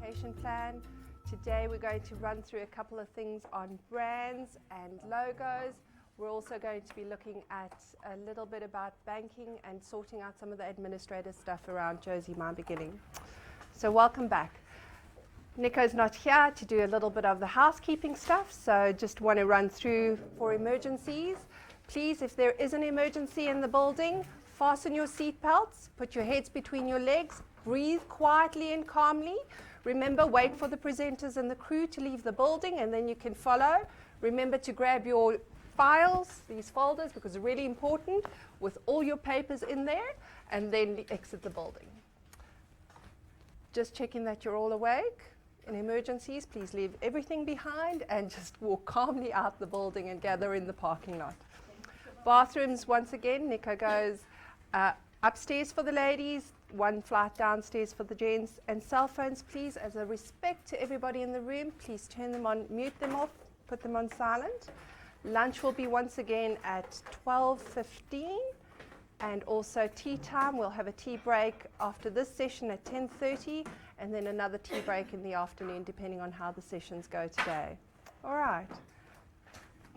communication plan. Today we're going to run through a couple of things on brands and logos. We're also going to be looking at a little bit about banking and sorting out some of the administrative stuff around Josie My Beginning. So welcome back. Nico's not here to do a little bit of the housekeeping stuff, so just want to run through for emergencies. Please, if there is an emergency in the building, fasten your seat belts, put your heads between your legs, breathe quietly and calmly. Remember, wait for the presenters and the crew to leave the building and then you can follow. Remember to grab your files, these folders, because it's really important, with all your papers in there, and then exit the building. Just checking that you're all awake. In emergencies, please leave everything behind and just walk calmly out the building and gather in the parking lot. Bathrooms, once again, Nico goes upstairs for the ladies, one flight downstairs for the gents. And cell phones, please, as a respect to everybody in the room, please turn them on, mute them off, put them on silent. Lunch will be once again at 12:15, and also tea time. We'll have a tea break after this session at 10:30, and then another tea break in the afternoon, depending on how the sessions go today. All right,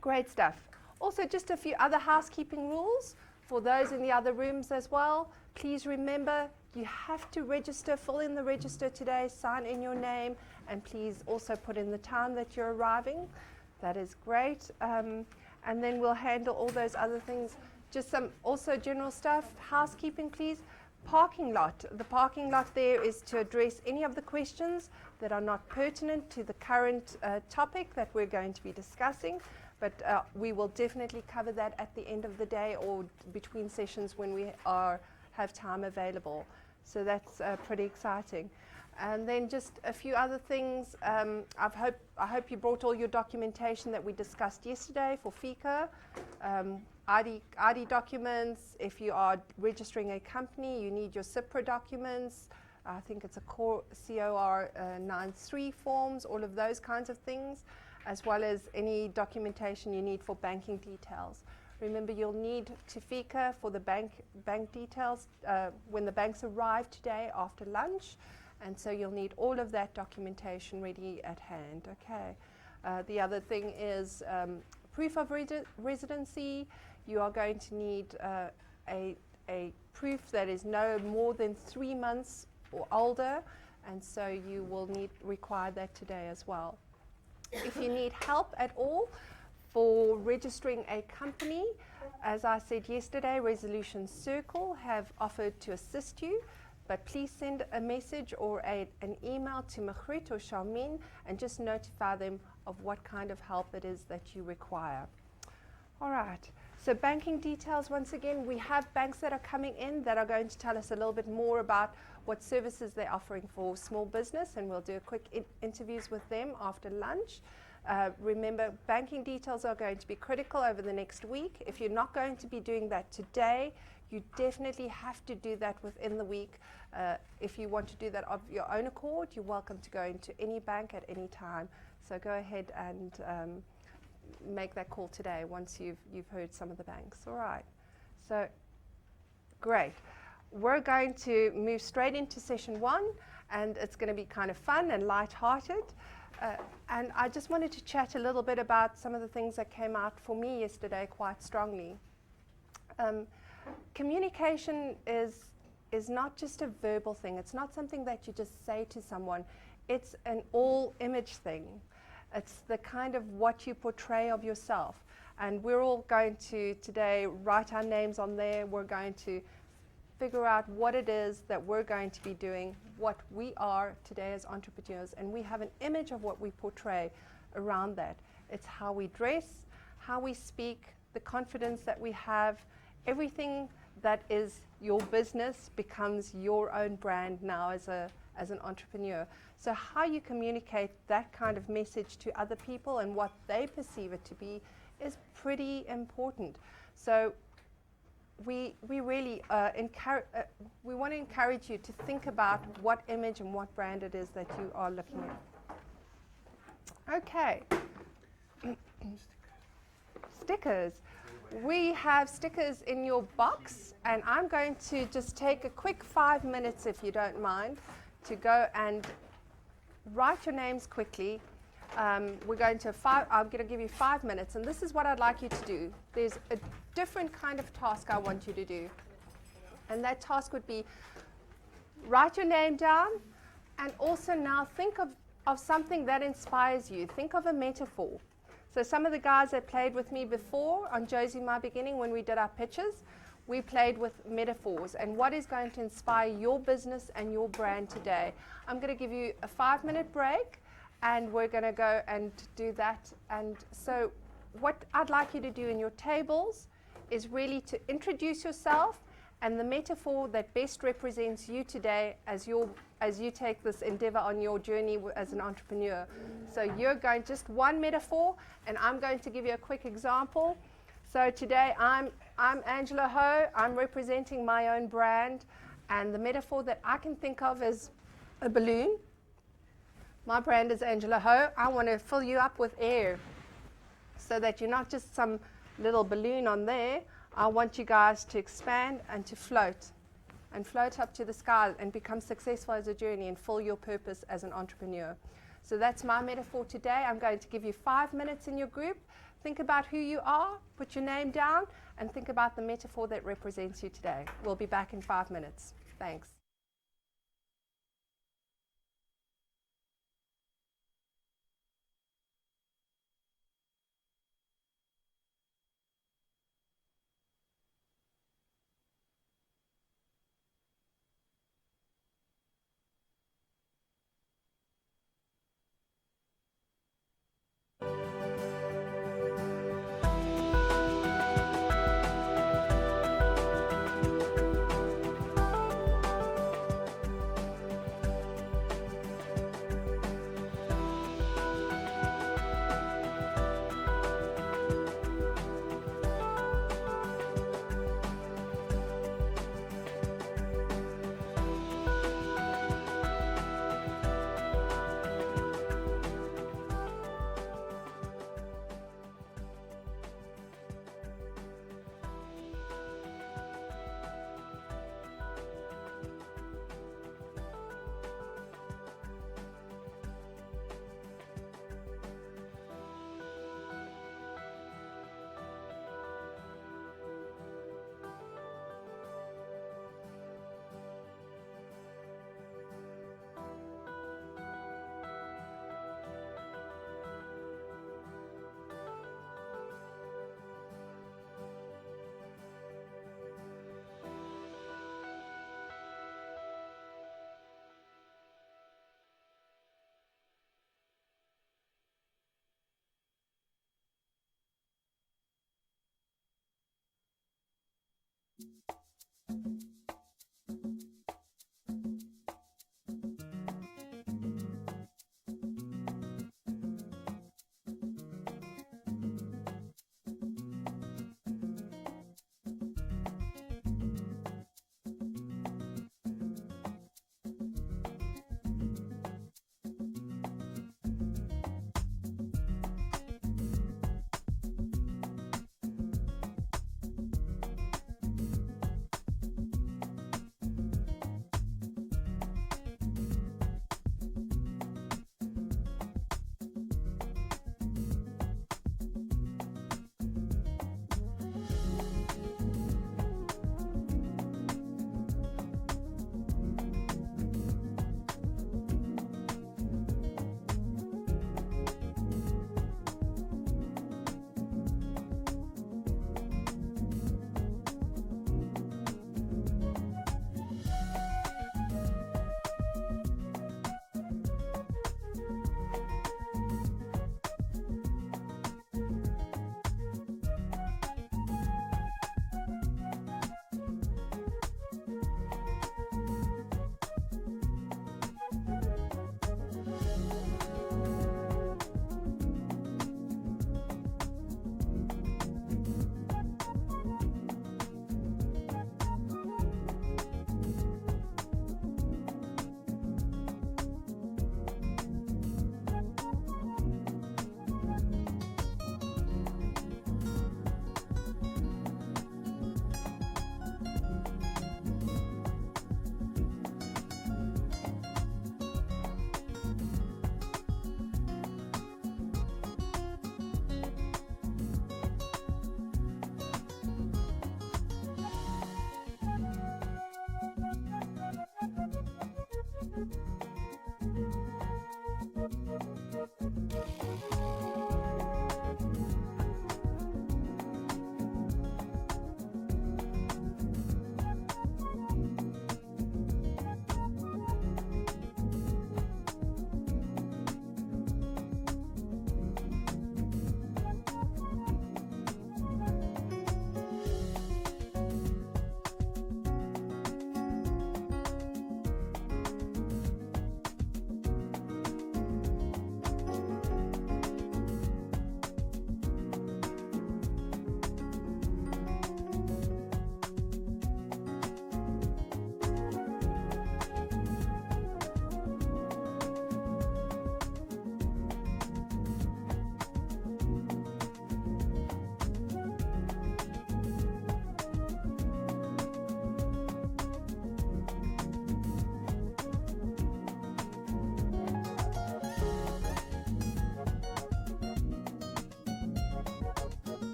great stuff. Also, just a few other housekeeping rules for those in the other rooms as well. Please remember, you have to register, fill in the register today, sign in your name, and please also put in the time that you're arriving. That is great. And then we'll handle all those other things. Just some also general stuff. Housekeeping, please. Parking lot. The parking lot there is to address any of the questions that are not pertinent to the current topic that we're going to be discussing. But we will definitely cover that at the end of the day or between sessions when we have time available. So that's pretty exciting. And then just a few other things. I hope you brought all your documentation that we discussed yesterday for FICA. ID documents. If you are registering a company, you need your CIPRA documents. I think it's a COR 93 forms, all of those kinds of things, as well as any documentation you need for banking details. Remember, you'll need to FICA for the bank details when the banks arrive today after lunch. And so you'll need all of that documentation ready at hand, okay? The other thing is proof of residency. You are going to need a proof that is no more than 3 months or older, and so you will require that today as well. If you need help at all for registering a company, as I said yesterday, Resolution Circle have offered to assist you. But please send a message or an email to Mahrit or Charmin and just notify them of what kind of help it is that you require. All right, so banking details, once again, we have banks that are coming in that are going to tell us a little bit more about what services they're offering for small business, and we'll do a quick interviews with them after lunch. Remember, banking details are going to be critical over the next week. If you're not going to be doing that today, you definitely have to do that within the week. If you want to do that of your own accord, you're welcome to go into any bank at any time. So go ahead and make that call today once you've heard some of the banks. All right. So great. We're going to move straight into session 1, and it's going to be kind of fun and light-hearted. And I just wanted to chat a little bit about some of the things that came out for me yesterday quite strongly. Communication is not just a verbal thing. It's not something that you just say to someone. It's an all-image thing. It's the kind of what you portray of yourself. And we're all going to today write our names on there. We're going to figure out what it is that we're going to be doing, what we are today as entrepreneurs, and we have an image of what we portray around that. It's how we dress, how we speak, the confidence that we have. Everything that is your business becomes your own brand now as an entrepreneur. So how you communicate that kind of message to other people and what they perceive it to be is pretty important. So we really we want to encourage you to think about what image and what brand it is that you are looking at. Okay. Stickers. We have stickers in your box, and I'm going to just take a quick 5 minutes, if you don't mind, to go and write your names quickly. I'm going to give you 5 minutes, and this is what I'd like you to do. There's a different kind of task I want you to do. And that task would be write your name down, and also now think of something that inspires you. Think of a metaphor. So some of the guys that played with me before on Josie My Beginning, when we did our pitches, we played with metaphors and what is going to inspire your business and your brand today. I'm going to give you a 5-minute break, and we're going to go and do that. And so what I'd like you to do in your tables is really to introduce yourself and the metaphor that best represents you today as you take this endeavor on your journey as an entrepreneur. So you're going just one metaphor, and I'm going to give you a quick example. So today I'm Angela Ho. I'm representing my own brand, and the metaphor that I can think of is a balloon. My brand is Angela Ho. I want to fill you up with air so that you're not just some little balloon on there. I want you guys to expand and to float up to the sky and become successful as a journey and fill your purpose as an entrepreneur. So that's my metaphor today. I'm going to give you 5 minutes in your group. Think about who you are, put your name down, and think about the metaphor that represents you today. We'll be back in 5 minutes. Thanks.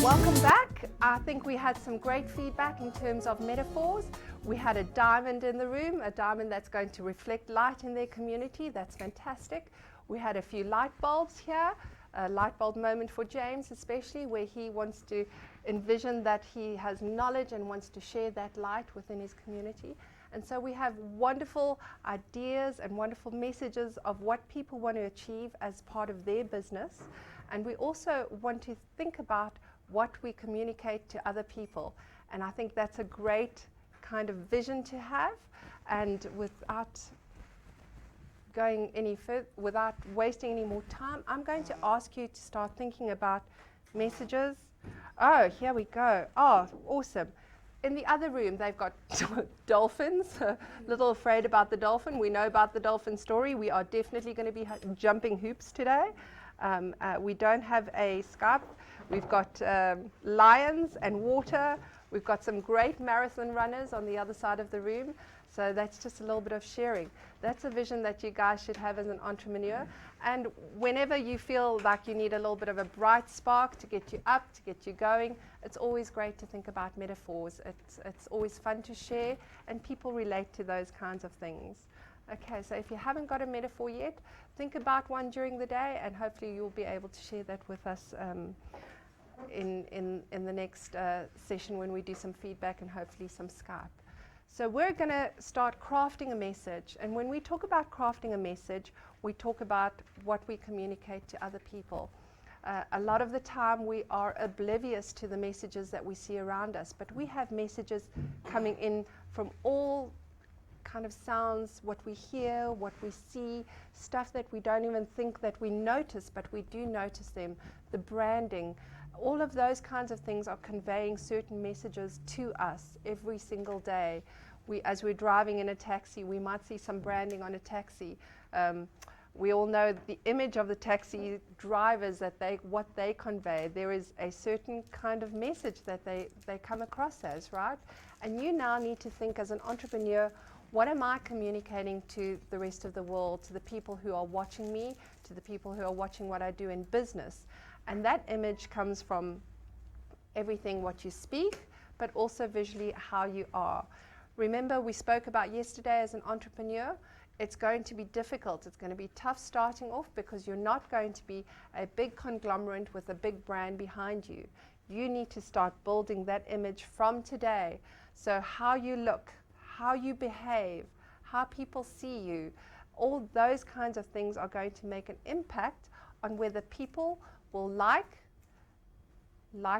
Welcome back. I think we had some great feedback in terms of metaphors. We had a diamond in the room, a diamond that's going to reflect light in their community. That's fantastic. We had a few light bulbs here, a light bulb moment for James especially, where he wants to envision that he has knowledge and wants to share that light within his community. And so we have wonderful ideas and wonderful messages of what people want to achieve as part of their business. And we also want to think about what we communicate to other people. And I think that's a great kind of vision to have. And without going any further, without wasting any more time, I'm going to ask you to start thinking about messages. Oh, here we go. Oh, awesome. In the other room, they've got dolphins. A little afraid about the dolphin. We know about the dolphin story. We are definitely going to be jumping hoops today. We don't have a Skype. We've got lions and water. We've got some great marathon runners on the other side of the room. So that's just a little bit of sharing. That's a vision that you guys should have as an entrepreneur. And whenever you feel like you need a little bit of a bright spark to get you up, to get you going, it's always great to think about metaphors. It's always fun to share, and people relate to those kinds of things. Okay, so if you haven't got a metaphor yet, think about one during the day, and hopefully you'll be able to share that with us in the next session when we do some feedback and hopefully some Skype. So we're going to start crafting a message, and when we talk about crafting a message, we talk about what we communicate to other people. A lot of the time we are oblivious to the messages that we see around us, but we have messages coming in from all kind of sounds, what we hear, what we see, stuff that we don't even think that we notice, but we do notice them, the branding. All of those kinds of things are conveying certain messages to us every single day. As we're driving in a taxi, we might see some branding on a taxi. We all know the image of the taxi drivers, what they convey. There is a certain kind of message that they come across as, right? And you now need to think as an entrepreneur, what am I communicating to the rest of the world, to the people who are watching me, to the people who are watching what I do in business? And that image comes from everything what you speak, but also visually how you are. Remember, we spoke about yesterday as an entrepreneur, it's going to be difficult. It's going to be tough starting off because you're not going to be a big conglomerate with a big brand behind you. You need to start building that image from today. So how you look, how you behave, how people see you, all those kinds of things are going to make an impact on whether people will like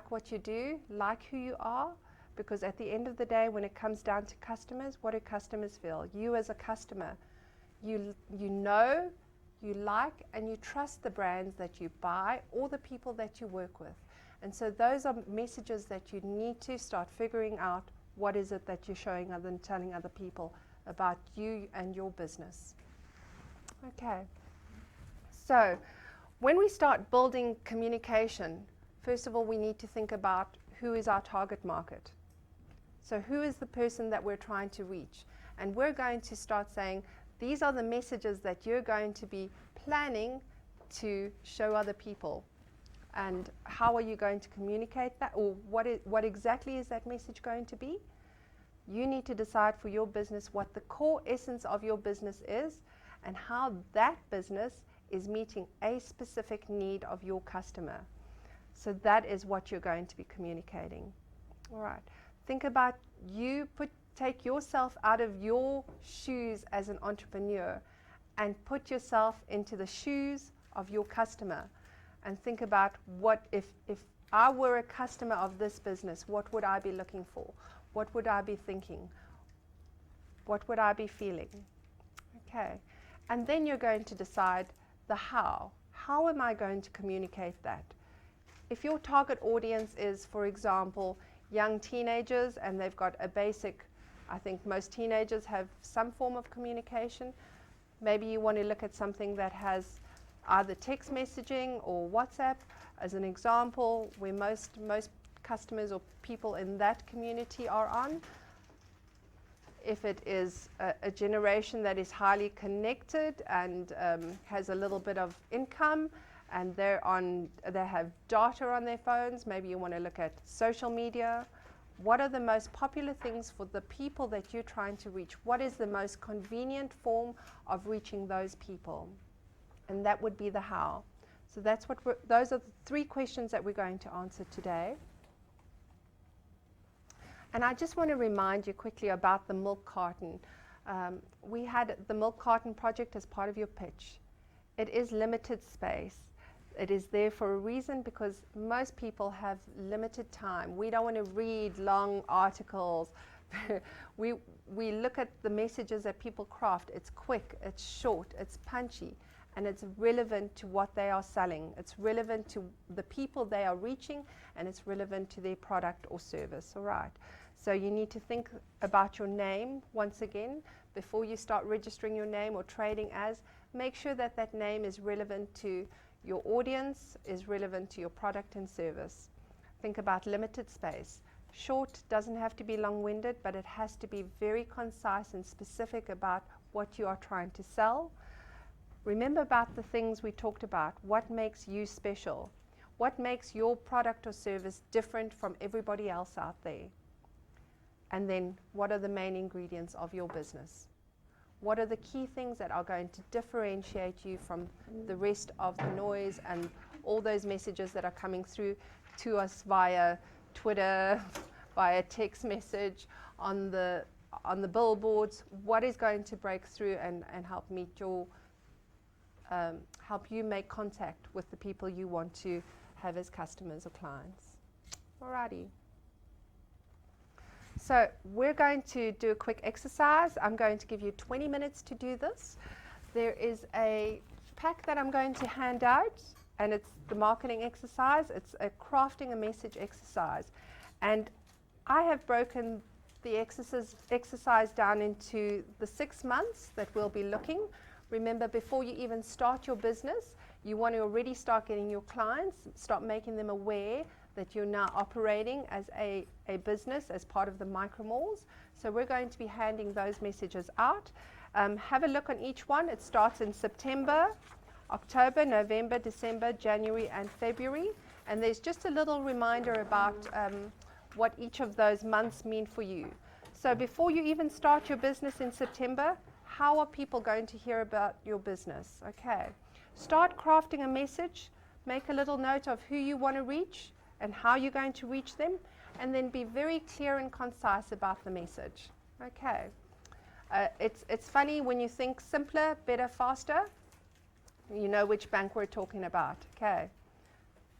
what you do, like who you are, because at the end of the day, when it comes down to customers, what do customers feel? You as a customer, you know, you like, and you trust the brands that you buy or the people that you work with. And so those are messages that you need to start figuring out. What is it that you're showing other and telling other people about you and your business? Okay. So when we start building communication, first of all, we need to think about who is our target market. So who is the person that we're trying to reach? And we're going to start saying, these are the messages that you're going to be planning to show other people. And how are you going to communicate that? Or what exactly is that message going to be? You need to decide for your business what the core essence of your business is and how that business is meeting a specific need of your customer. So that is what you're going to be communicating. All right. Think about take yourself out of your shoes as an entrepreneur and put yourself into the shoes of your customer and think about what if I were a customer of this business, what would I be looking for? What would I be thinking? What would I be feeling? Okay. And then you're going to decide the how. How am I going to communicate that? If your target audience is, for example, young teenagers and they've got a basic, I think most teenagers have some form of communication. Maybe you want to look at something that has either text messaging or WhatsApp as an example, where most customers or people in that community are on. If it is a generation that is highly connected and has a little bit of income and they have data on their phones. Maybe you want to look at social media. What are the most popular things for the people that you're trying to reach? What is the most convenient form of reaching those people? And that would be the how. So that's what those are the 3 questions that we're going to answer today. And I just want to remind you quickly about the milk carton. We had the milk carton project as part of your pitch. It is limited space. It is there for a reason, because most people have limited time. We don't want to read long articles. we look at the messages that people craft. It's quick, it's short, it's punchy, and it's relevant to what they are selling. It's relevant to the people they are reaching, and it's relevant to their product or service. All right. So you need to think about your name once again before you start registering your name or trading as. Make sure that that name is relevant to your audience, is relevant to your product and service. Think about limited space. Short doesn't have to be long-winded, but it has to be very concise and specific about what you are trying to sell. Remember about the things we talked about. What makes you special? What makes your product or service different from everybody else out there? And then, what are the main ingredients of your business? What are the key things that are going to differentiate you from the rest of the noise and all those messages that are coming through to us via Twitter, via text message, on the billboards? What is going to break through and help meet your help you make contact with the people you want to have as customers or clients? Alrighty. So we're going to do a quick exercise. I'm going to give you 20 minutes to do this. There is a pack that I'm going to hand out, and it's the marketing exercise. It's a crafting a message exercise. And I have broken the exercise down into the 6 months that we'll be looking. Remember, before you even start your business, you want to already start getting your clients, start making them aware that you're now operating as a business as part of the micro malls. So we're going to be handing those messages out. Have a look on each one. It starts in September, October, November, December, January, and February. And there's just a little reminder about what each of those months mean for you. So before you even start your business in September, how are people going to hear about your business? Okay. Start crafting a message. Make a little note of who you want to reach and how you're going to reach them, and then be very clear and concise about the message. Okay. It's funny when you think simpler, better, faster, you know which bank we're talking about. Okay.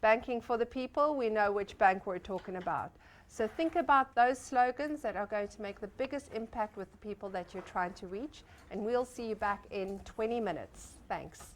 Banking for the people, we know which bank we're talking about. So think about those slogans that are going to make the biggest impact with the people that you're trying to reach, and we'll see you back in 20 minutes. Thanks.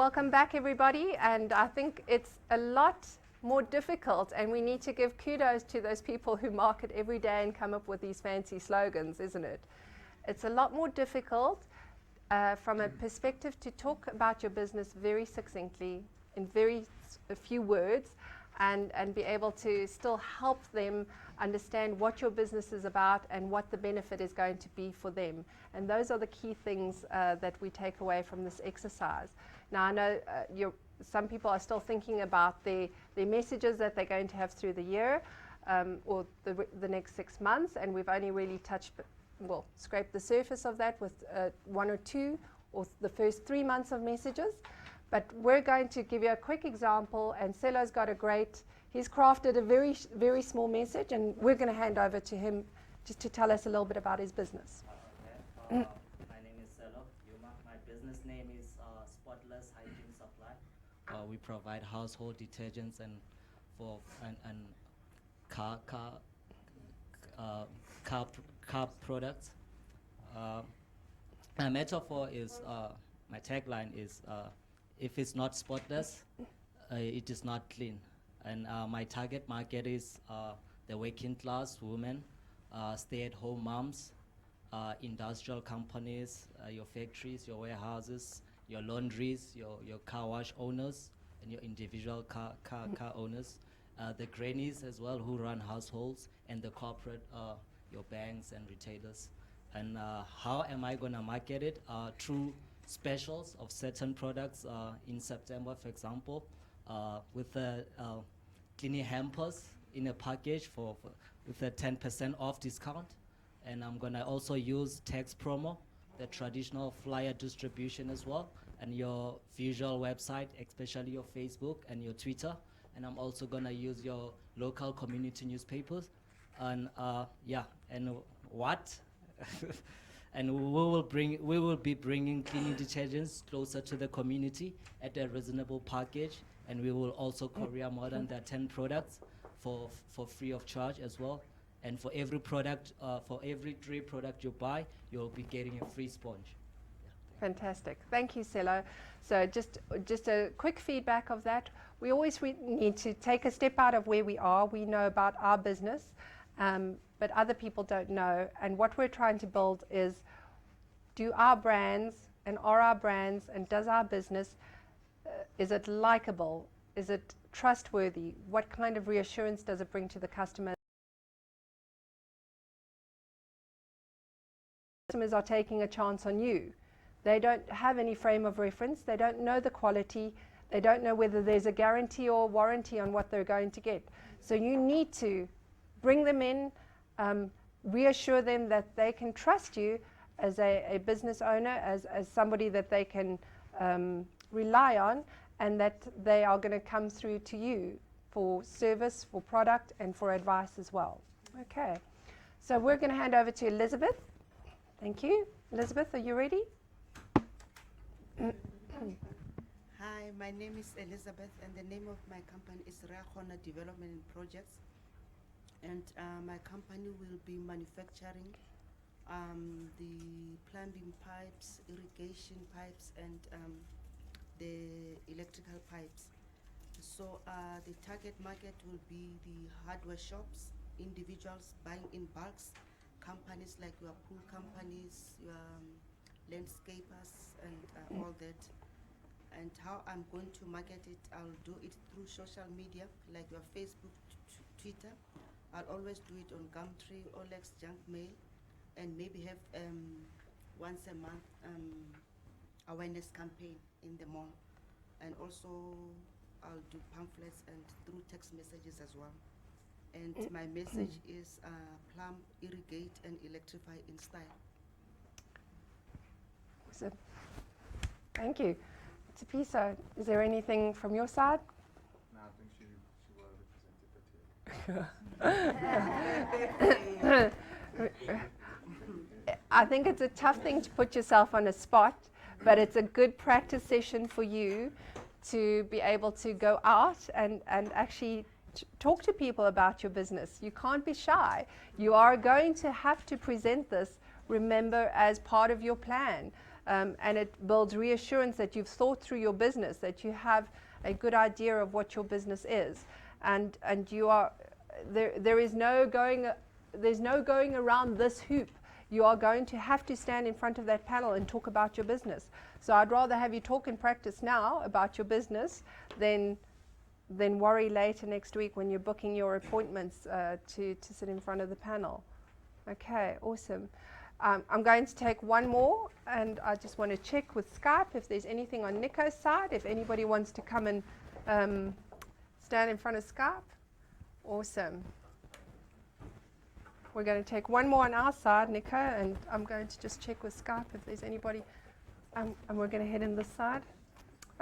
welcome back everybody, and I think it's a lot more difficult, and we need to give kudos to those people who market every day and come up with these fancy slogans, isn't it? It's a lot more difficult from a perspective to talk about your business very succinctly in a few words, and be able to still help them understand what your business is about and what the benefit is going to be for them. And those are the key things that we take away from this exercise. Now, I know some people are still thinking about their messages that they're going to have through the year or the next 6 months, and we've only really scraped the surface of that with 1 or 2 or the first 3 months of messages. But we're going to give you a quick example, and Celo's got he's crafted a very, very small message, and we're going to hand over to him just to tell us a little bit about his business. My name is Celo Yuma. My business name is Spotless Hygiene Supply. We provide household detergents and car products. My metaphor is, my tagline is, if it's not spotless, it is not clean. And my target market is the working class women, stay-at-home moms, industrial companies, your factories, your warehouses, your laundries, your car wash owners, and your individual car owners, the grannies as well who run households, and the corporate, your banks and retailers. And how am I going to market it? Through specials of certain products in September, for example, with the cleaning hampers in a package with a 10% off discount. And I'm going to also use text promo, the traditional flyer distribution as well, and your visual website, especially your Facebook and your Twitter. And I'm also going to use your local community newspapers. And and what? And we will be bringing cleaning detergents closer to the community at a reasonable package, and we will also courier more than 10 products for free of charge as well. And for every product, for every 3 products you buy, you'll be getting a free sponge. Fantastic. Thank you, Celo. So just a quick feedback of that. We always need to take a step out of where we are. We know about our business, but other people don't know. And what we're trying to build is, are our brands and does our business, is it likable? Is it trustworthy? What kind of reassurance does it bring to the customer? Customers are taking a chance on you. They don't have any frame of reference. They don't know the quality. They don't know whether there's a guarantee or warranty on what they're going to get. So you need to bring them in, reassure them that they can trust you as a business owner, as somebody that they can rely on, and that they are going to come through to you for service, for product, and for advice as well. Okay, so we're going to hand over to Elizabeth. Thank you. Elizabeth, are you ready? Hi, my name is Elizabeth, and the name of my company is Reakgona Development and Projects. And my company will be manufacturing the plumbing pipes, irrigation pipes, and the electrical pipes. So the target market will be the hardware shops, individuals buying in bulks, companies like your pool companies, your landscapers, and all that. And how I'm going to market it, I'll do it through social media, like your Facebook, Twitter. I'll always do it on Gumtree, Olex, Junk Mail, and maybe have once a month awareness campaign in the mall. And also I'll do pamphlets and through text messages as well. And my message is plumb, irrigate, and electrify in style. Awesome. Thank you. Tapisa, is there anything from your side? No, I think she well represented it. I think it's a tough thing to put yourself on a spot, but it's a good practice session for you to be able to go out and actually talk to people about your business. You can't be shy. You are going to have to present this, remember, as part of your plan. and it builds reassurance that you've thought through your business, that you have a good idea of what your business is, and you are there's no going around this hoop. You are going to have to stand in front of that panel and talk about your business. So I'd rather have you talk and practice now about your business than worry later next week when you're booking your appointments to sit in front of the panel. Okay, awesome. I'm going to take one more, and I just want to check with Skype if there's anything on Nico's side, if anybody wants to come and stand in front of Skype. Awesome. We're going to take one more on our side, Nico, and I'm going to just check with Skype if there's anybody, and we're going to head in this side.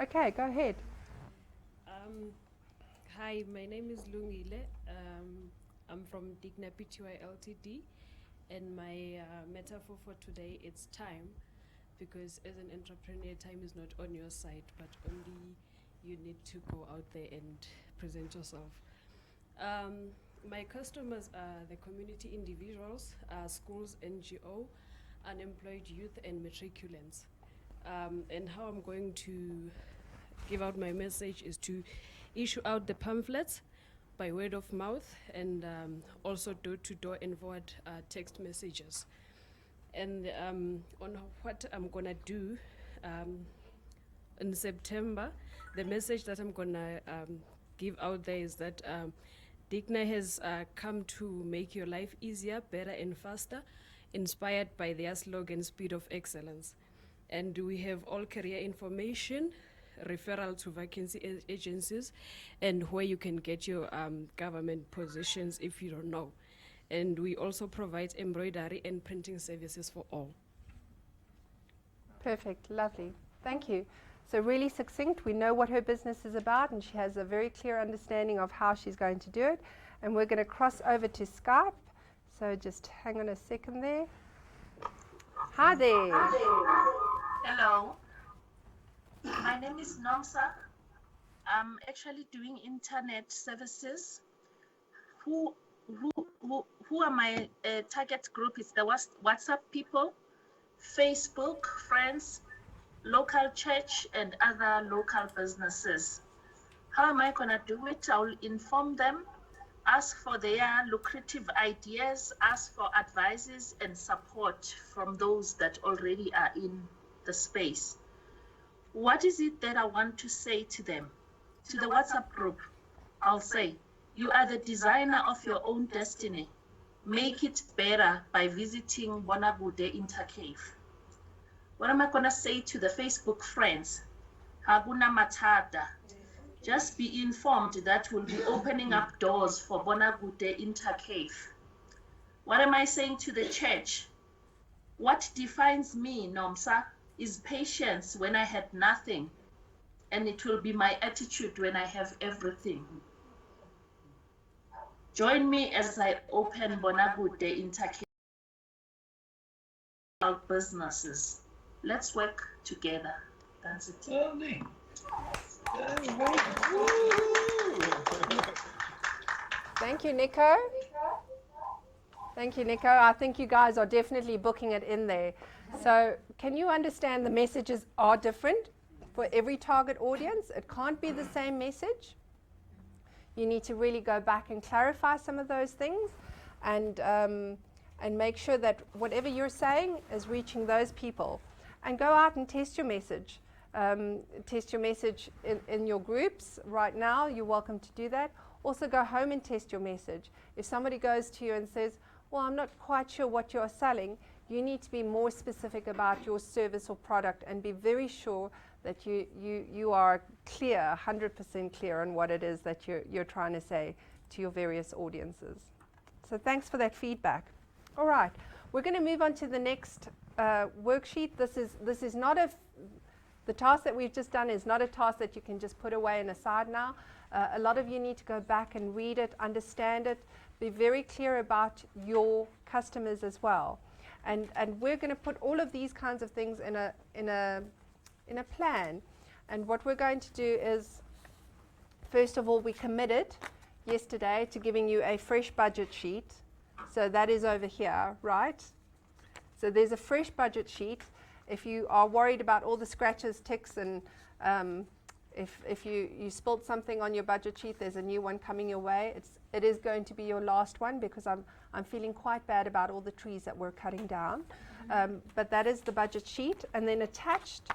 Okay, go ahead. Hi, my name is Lungile. I'm from Digna Pty Ltd, and my metaphor for today is time, because as an entrepreneur, time is not on your side, but only you need to go out there and present yourself. My customers are the community individuals, schools, NGO, unemployed youth, and matriculants. And how I'm going to give out my message is to issue out the pamphlets by word of mouth, and also door-to-door and forward text messages. And on what I'm gonna do in September, the message that I'm gonna give out there is that Digna has come to make your life easier, better, and faster, inspired by their slogan, Speed of Excellence. And we have all career information, referral to vacancy agencies, and where you can get your government positions if you don't know. And we also provide embroidery and printing services for all. Perfect, lovely. Thank you. So really succinct, we know what her business is about, and she has a very clear understanding of how she's going to do it. And we're going to cross over to Skype. So just hang on a second there. Hi there. Hello. My name is Nomsa. I'm actually doing internet services. Who are my target group? Is the WhatsApp people, Facebook friends, local church, and other local businesses. How am I gonna do it? I will inform them, ask for their lucrative ideas, ask for advices and support from those that already are in the space. What is it that I want to say to them? To the WhatsApp group, I'll say, you are the designer of your own destiny. Make it better by visiting Bonabude Intercave. What am I gonna say to the Facebook friends? Haguna Matata. Just be informed that we'll be opening up doors for Bonabude Intercave. What am I saying to the church? What defines me, Nomsa, is patience when I had nothing, and it will be my attitude when I have everything. Join me as I open Bonabude Intercave businesses. Let's work together. That's it. Thank you, Nico. Thank you, Nico. I think you guys are definitely booking it in there. So can you understand the messages are different for every target audience? It can't be the same message. You need to really go back and clarify some of those things, and make sure that whatever you're saying is reaching those people. And go out and test your message. Test your message in your groups right now. You're welcome to do that. Also go home and test your message. If somebody goes to you and says, well, I'm not quite sure what you're selling, you need to be more specific about your service or product and be very sure that you are clear, 100% clear on what it is that you're trying to say to your various audiences. So thanks for that feedback. All right, we're going to move on to the next worksheet. This is not the task that we've just done is not a task that you can just put away and aside now. A lot of you need to go back and read it, understand it, be very clear about your customers as well. And we're going to put all of these kinds of things in a plan. And what we're going to do is, first of all, we committed yesterday to giving you a fresh budget sheet. So that is over here, right? So there's a fresh budget sheet, If you are worried about all the scratches, ticks, and if you spilled something on your budget sheet, there's a new one coming your way. It is going to be your last one, because I'm feeling quite bad about all the trees that we're cutting down. But that is the budget sheet, and then attached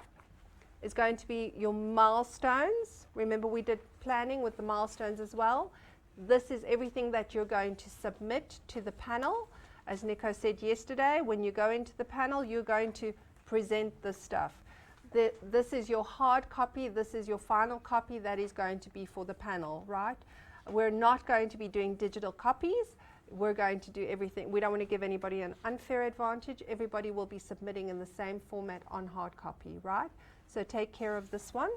is going to be your milestones. Remember, we did planning with the milestones as well. This is everything that you're going to submit to the panel. As Nico said yesterday, when you go into the panel, you're going to present this stuff. This is your hard copy. This is your final copy that is going to be for the panel, right? We're not going to be doing digital copies. We're going to do everything. We don't want to give anybody an unfair advantage. Everybody will be submitting in the same format on hard copy, right? So take care of this one.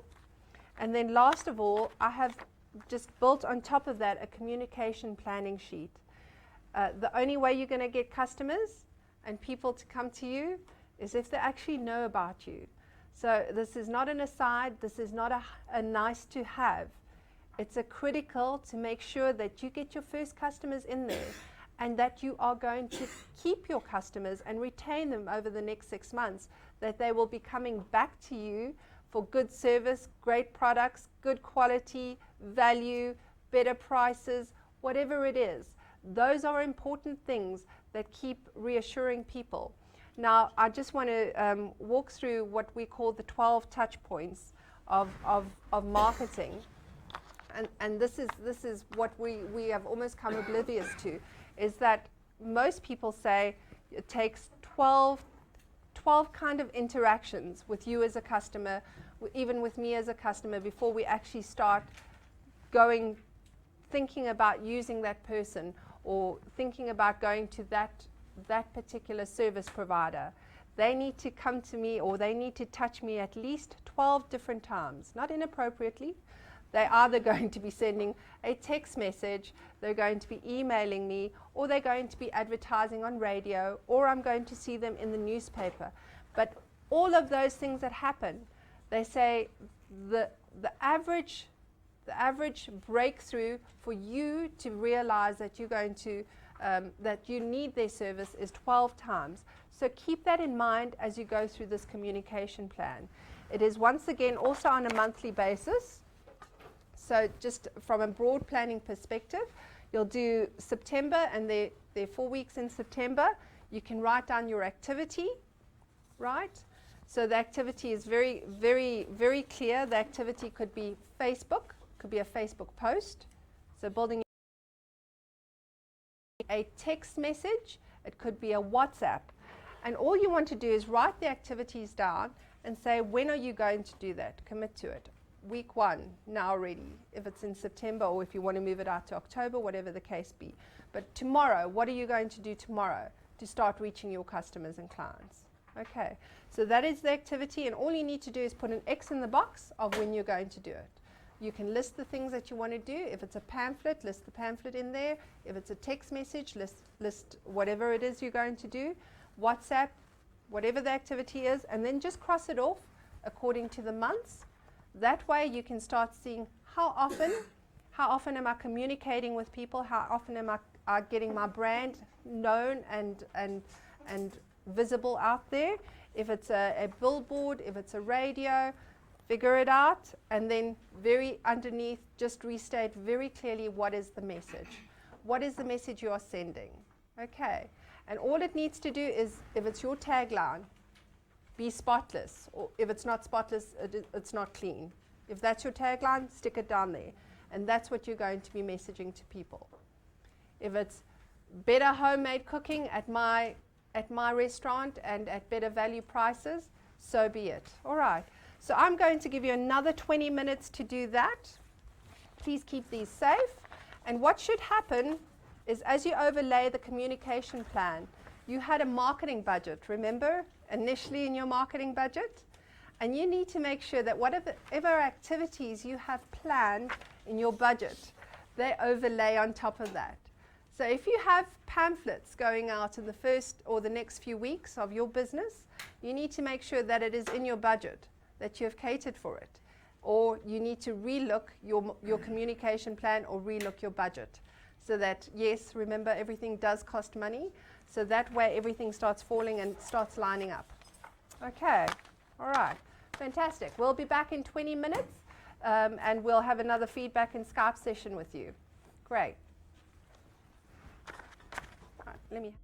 And then last of all, I have just built on top of that a communication planning sheet. The only way you're going to get customers and people to come to you is if they actually know about you. So this is not an aside. This is not a nice to have. It's a critical to make sure that you get your first customers in there, and that you are going to keep your customers and retain them over the next 6 months, that they will be coming back to you for good service, great products, good quality, value, better prices, whatever it is. Those are important things that keep reassuring people. Now, I just want to walk through what we call the 12 touch points of marketing. And this is what we have almost come oblivious to, is that most people say it takes 12 kind of interactions with you as a customer, even with me as a customer, before we actually start thinking about using that person, or thinking about going to that particular service provider. They need to come to me, or they need to touch me at least 12 different times, not inappropriately. They're either going to be sending a text message, they're going to be emailing me, or they're going to be advertising on radio, or I'm going to see them in the newspaper. But all of those things that happen, they say the average breakthrough for you to realize that you're going to that you need their service is 12 times. So keep that in mind as you go through this communication plan. It is once again also on a monthly basis. So just from a broad planning perspective, you'll do September, and there are 4 weeks in September. You can write down your activity, right? So the activity is very, very, very clear. The activity could be Facebook, could be a Facebook post. So building a text message, it could be a WhatsApp. And all you want to do is write the activities down and say, when are you going to do that? Commit to it. Week 1, now ready, if it's in September, or if you want to move it out to October, whatever the case be. But tomorrow, what are you going to do tomorrow to start reaching your customers and clients? Okay, so that is the activity, and all you need to do is put an X in the box of when you're going to do it. You can list the things that you want to do. If it's a pamphlet, list the pamphlet in there. If it's a text message, list whatever it is you're going to do. WhatsApp, whatever the activity is, and then just cross it off according to the months. That way you can start seeing how often am I communicating with people, how often am I getting my brand known and visible out there. If it's a billboard, if it's a radio, figure it out, and then very underneath just restate very clearly what is the message. What is the message you are sending? Okay, and all it needs to do is, if it's your tagline, be spotless, or if it's not spotless, it's not clean. If that's your tagline, stick it down there, and that's what you're going to be messaging to people. If it's better homemade cooking at my restaurant and at better value prices, so be it. All right, so I'm going to give you another 20 minutes to do that. Please keep these safe. And what should happen is, as you overlay the communication plan, you had a marketing budget, remember? Initially in your marketing budget, and you need to make sure that whatever activities you have planned in your budget, they overlay on top of that. So if you have pamphlets going out in the first or the next few weeks of your business, you need to make sure that it is in your budget, that you have catered for it, or you need to relook your communication plan, or relook your budget, so that, yes, remember, everything does cost money. So that way everything starts falling and starts lining up. Okay, all right, fantastic. We'll be back in 20 minutes and we'll have another feedback and Skype session with you. Great. All right, let me.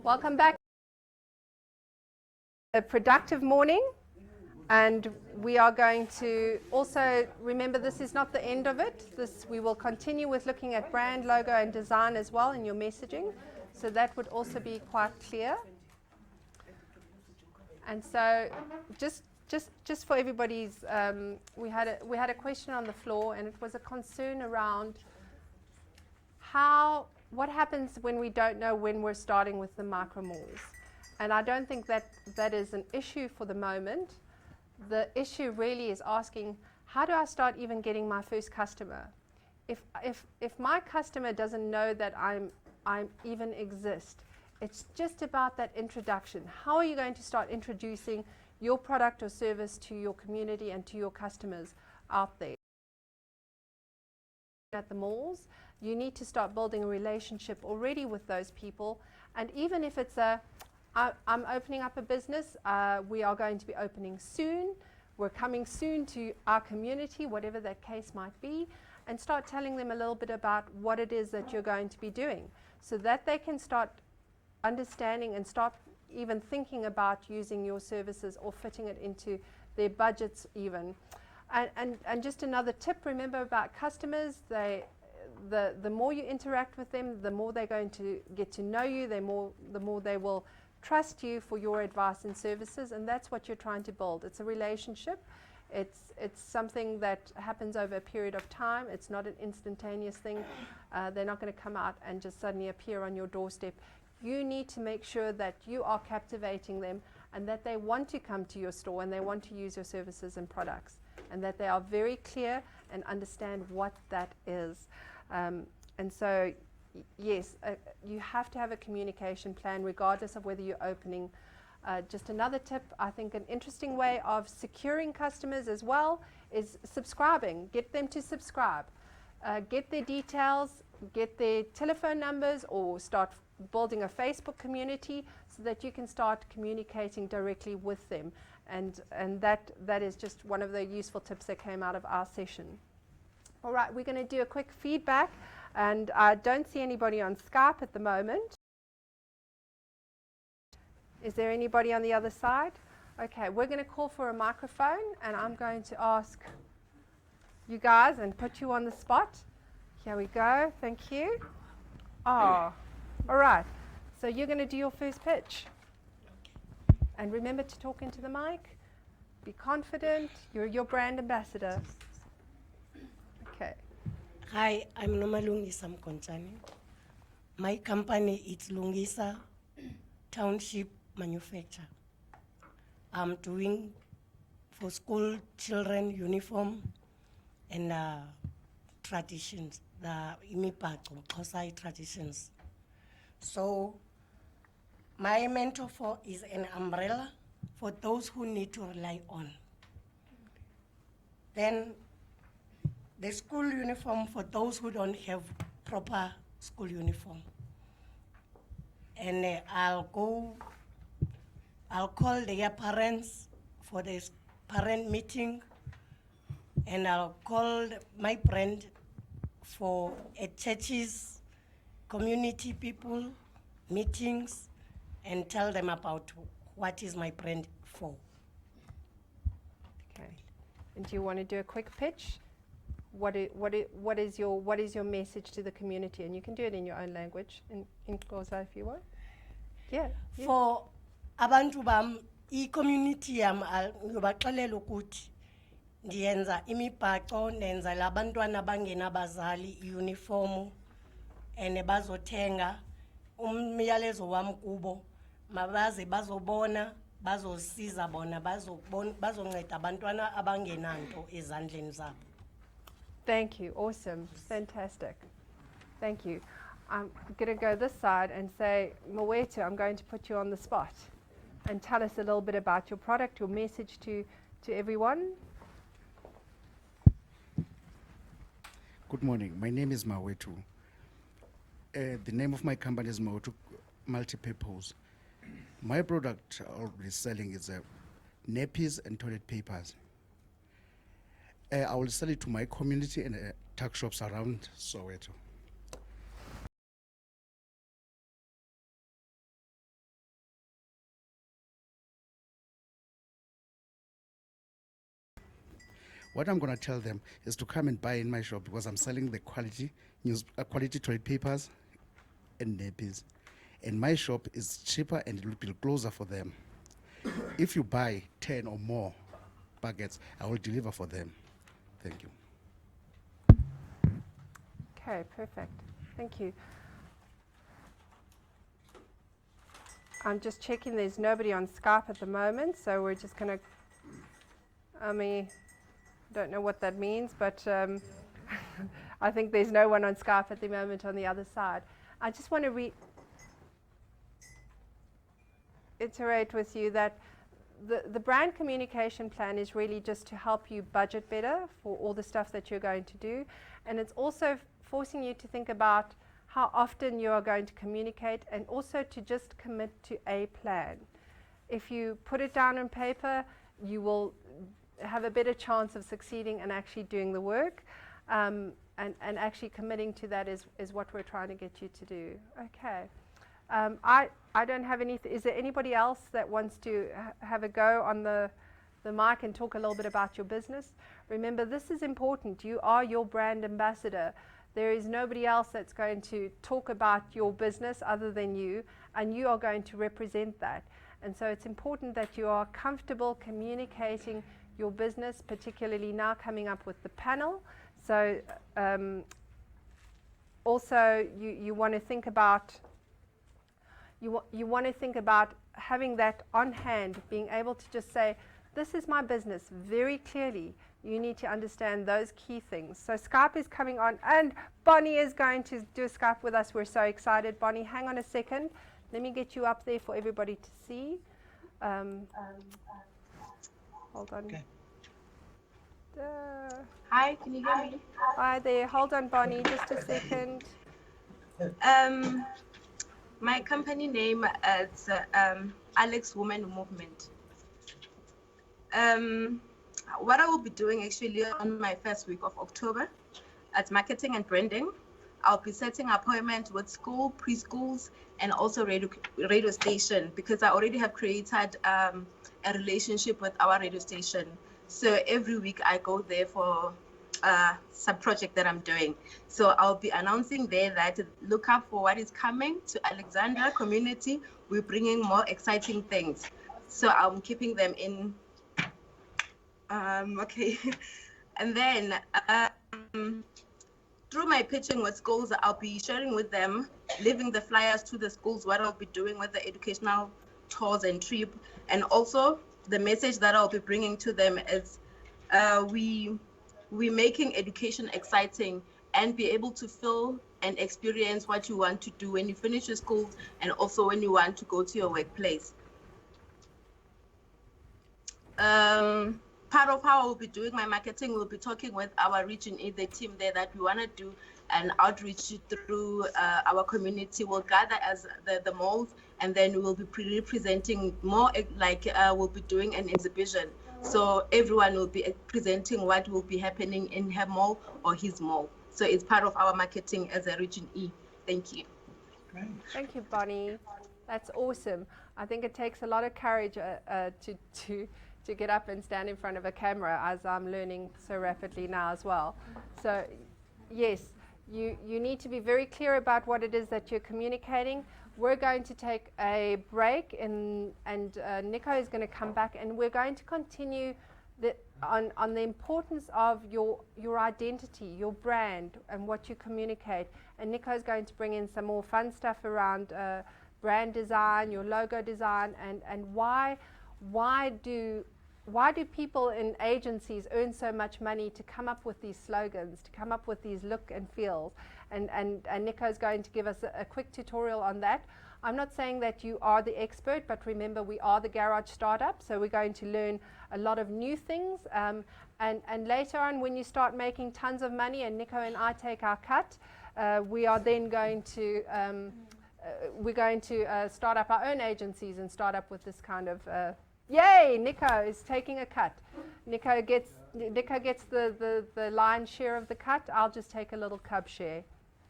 Welcome back. A productive morning, and we are going to also remember this is not the end of it. We will continue with looking at brand, logo, and design as well in your messaging, so that would also be quite clear. And so, just for everybody's, we had a question on the floor, and it was a concern around what happens when we don't know when we're starting with the micro malls. And I don't think that is an issue for the moment. The issue really is asking, how do I start even getting my first customer? If my customer doesn't know that I even exist, it's just about that introduction. How are you going to start introducing your product or service to your community and to your customers out there? At the malls, you need to start building a relationship already with those people. And even if it's I'm opening up a business, we are going to be opening soon, we're coming soon to our community, whatever that case might be, and start telling them a little bit about what it is that you're going to be doing, so that they can start understanding and start even thinking about using your services or fitting it into their budgets even. And just another tip, remember about customers, the more you interact with them, the more they're going to get to know you, the more they will trust you for your advice and services, and that's what you're trying to build. It's a relationship. It's something that happens over a period of time. It's not an instantaneous thing. They're not going to come out and just suddenly appear on your doorstep. You need to make sure that you are captivating them and that they want to come to your store and they want to use your services and products, and that they are very clear and understand what that is. And so, yes, you have to have a communication plan regardless of whether you're opening. Just another tip, I think an interesting way of securing customers as well is subscribing. Get them to subscribe. Get their details, get their telephone numbers, or start building a Facebook community so that you can start communicating directly with them. And that is just one of the useful tips that came out of our session. All right, we're going to do a quick feedback, and I don't see anybody on Skype at the moment. Is there anybody on the other side? Okay, we're going to call for a microphone, and I'm going to ask you guys and put you on the spot. Here we go. Thank you. Oh, all right. So you're going to do your first pitch. And remember to talk into the mic. Be confident. You're your brand ambassador. Okay. Hi, I'm Nomalungisa Mkonchani. My company is Lungisa Township Manufacture. I'm doing for school children uniform and traditions, the imibhaco, Xhosa traditions. So my metaphor is an umbrella for those who need to rely on. Then the school uniform for those who don't have proper school uniform. And I'll call their parents for this parent meeting, and I'll call my brand for churches, community people, meetings, and tell them about what is my brand for. Okay. And do you want to do a quick pitch? What is your message to the community? And you can do it in your own language, in Xhosa if you want. Yeah. For abantu bam, i-community yam ngiyobaxelela ukuthi ndiyenza imibhaco, nenza labantwana bangenabazali i-uniform and bazothenga. Umyalezo wam kubo mabaze bazobona, bazosiza bona, bazonceda abantwana abangenanto ezandleni zabo. Thank you. Awesome. Fantastic. Thank you. I'm going to go this side and say, Mwetu, I'm going to put you on the spot and tell us a little bit about your product, your message to everyone. Good morning. My name is Mwetu. The name of my company is Mwetu Multipurpose. My product I'll be selling is nappies and toilet papers. I will sell it to my community and tuck shops around Soweto. What I'm going to tell them is to come and buy in my shop because I'm selling the quality toilet papers and nappies. And my shop is cheaper and it will be closer for them. If you buy 10 or more buckets, I will deliver for them. Thank you. Okay, perfect. Thank you. I'm just checking there's nobody on Skype at the moment, so we're just going to, don't know what that means, but I think there's no one on Skype at the moment on the other side. I just want to reiterate with you that the brand communication plan is really just to help you budget better for all the stuff that you're going to do. And it's also forcing you to think about how often you are going to communicate and also to just commit to a plan. If you put it down on paper, you will have a better chance of succeeding and actually doing the work. And actually committing to that is what we're trying to get you to do. Okay. I don't have anything. Is there anybody else that wants to have a go on the mic and talk a little bit about your business? Remember, this is important. You are your brand ambassador. There is nobody else that's going to talk about your business other than you, and you are going to represent that. And so it's important that you are comfortable communicating your business, particularly now coming up with the panel. So also you want to think about you want to think about having that on hand, being able to just say, this is my business very clearly. You need to understand those key things. So Skype is coming on, and Bonnie is going to do a Skype with us. We're so excited. Bonnie, hang on a second. Let me get you up there for everybody to see. Hold on. Okay. Hi, can you hear me? Hi there. Hold on, Bonnie, just a second. My company name is Alex Women Movement. What I will be doing actually on my first week of October at marketing and branding, I'll be setting appointments with school, preschools, and also radio station, because I already have created a relationship with our radio station. So every week I go there for some project that I'm doing. So I'll be announcing there that look up for what is coming to Alexandra community. We're bringing more exciting things. So I'm keeping them in. Okay. And then through my pitching with schools, I'll be sharing with them, leaving the flyers to the schools, what I'll be doing with the educational tours and trip. And also the message that I'll be bringing to them is we making education exciting and be able to feel and experience what you want to do when you finish your school and also when you want to go to your workplace. Part of how I will be doing my marketing, we'll be talking with our region E, the team there, that we want to do an outreach through our community. We'll gather as the malls, and then we'll be representing more, like we'll be doing an exhibition. So everyone will be presenting what will be happening in her mall or his mall. So it's part of our marketing as a region E. Thank you. Great. Thank you, Bonnie. That's awesome. I think it takes a lot of courage to get up and stand in front of a camera, as I'm learning so rapidly now as well. So yes, you need to be very clear about what it is that you're communicating. We're going to take a break and Nico is going to come back, and we're going to continue on the importance of your identity, your brand, and what you communicate. And Nico is going to bring in some more fun stuff around brand design, your logo design, and why do people in agencies earn so much money to come up with these slogans, to come up with these look and feels? And Nico's going to give us a quick tutorial on that. I'm not saying that you are the expert, but remember, we are the garage startup, so we're going to learn a lot of new things. And later on, when you start making tons of money and Nico and I take our cut, we are then going to start up our own agencies and start up with this kind of yay, Nico is taking a cut. Nico gets the lion's share of the cut. I'll just take a little cub share.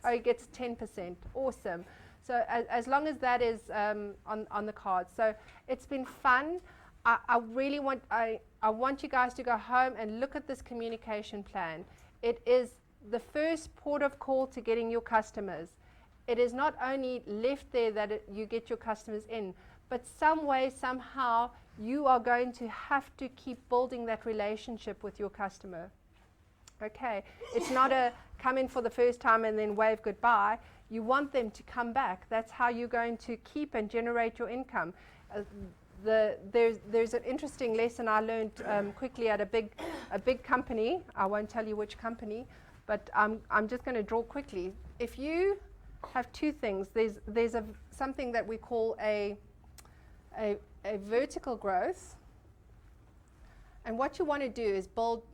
Oh, he gets 10%. Awesome. So as long as that is on the cards. So it's been fun. I really want you guys to go home and look at this communication plan. It is the first port of call to getting your customers. It is not only left there that you get your customers in, but some way, somehow, you are going to have to keep building that relationship with your customer. Okay, it's not a come in for the first time and then wave goodbye. You want them to come back. That's how you're going to keep and generate your income. There's an interesting lesson I learned quickly at a big company. I won't tell you which company, but I'm just going to draw quickly. If you have two things, there's something that we call a vertical growth, and what you want to do is build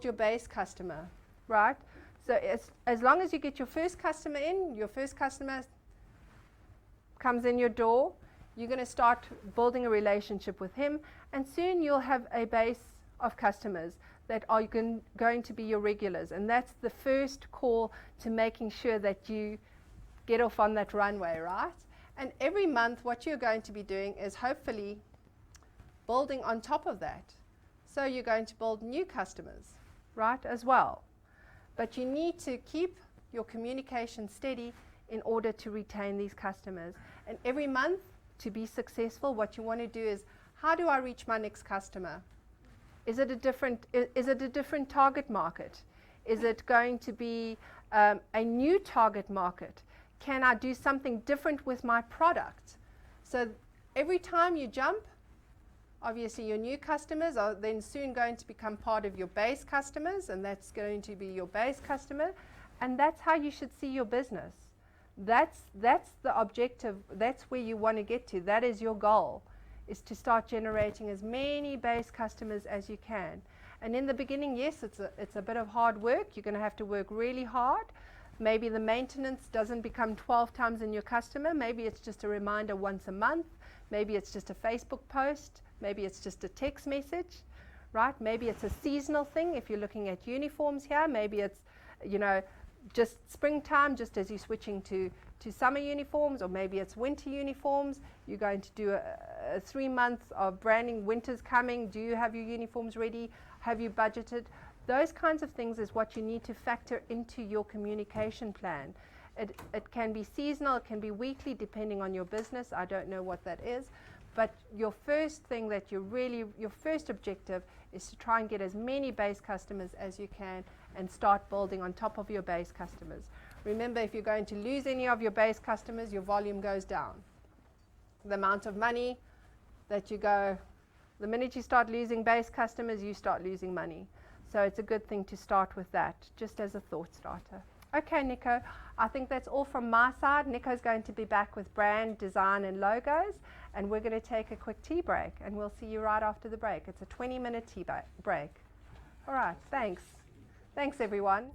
your base customer, right? So as long as you get your first customer in, your first customer comes in your door, you're going to start building a relationship with him, and soon you'll have a base of customers that are going to be your regulars, and that's the first call to making sure that you get off on that runway, right? And every month what you're going to be doing is hopefully building on top of that. So you're going to build new customers, right, as well. But you need to keep your communication steady in order to retain these customers. And every month, to be successful, what you want to do is, how do I reach my next customer? Is it a different target market? Is it going to be a new target market? Can I do something different with my product? So every time you jump, obviously your new customers are then soon going to become part of your base customers, and that's going to be your base customer, and that's how you should see your business. That's the objective. That's where you want to get to. That is your goal, is to start generating as many base customers as you can. And in the beginning, yes, it's a bit of hard work. You're going to have to work really hard. Maybe the maintenance doesn't become 12 times in your customer. Maybe it's just a reminder once a month. Maybe it's just a Facebook post. Maybe it's just a text message, right? Maybe it's a seasonal thing if you're looking at uniforms here. Maybe it's, just springtime, just as you're switching to summer uniforms, or maybe it's winter uniforms. You're going to do a 3 months of branding. Winter's coming. Do you have your uniforms ready? Have you budgeted? Those kinds of things is what you need to factor into your communication plan. It can be seasonal, it can be weekly, depending on your business. I don't know what that is. But your first thing that your first objective is to try and get as many base customers as you can and start building on top of your base customers. Remember, if you're going to lose any of your base customers, your volume goes down. The amount of money that you go, the minute you start losing base customers, you start losing money. So it's a good thing to start with that, just as a thought starter. Okay, Nico, I think that's all from my side. Nico's going to be back with brand, design, and logos, and we're going to take a quick tea break, and we'll see you right after the break. It's a 20-minute tea break. All right, thanks. Thanks, everyone.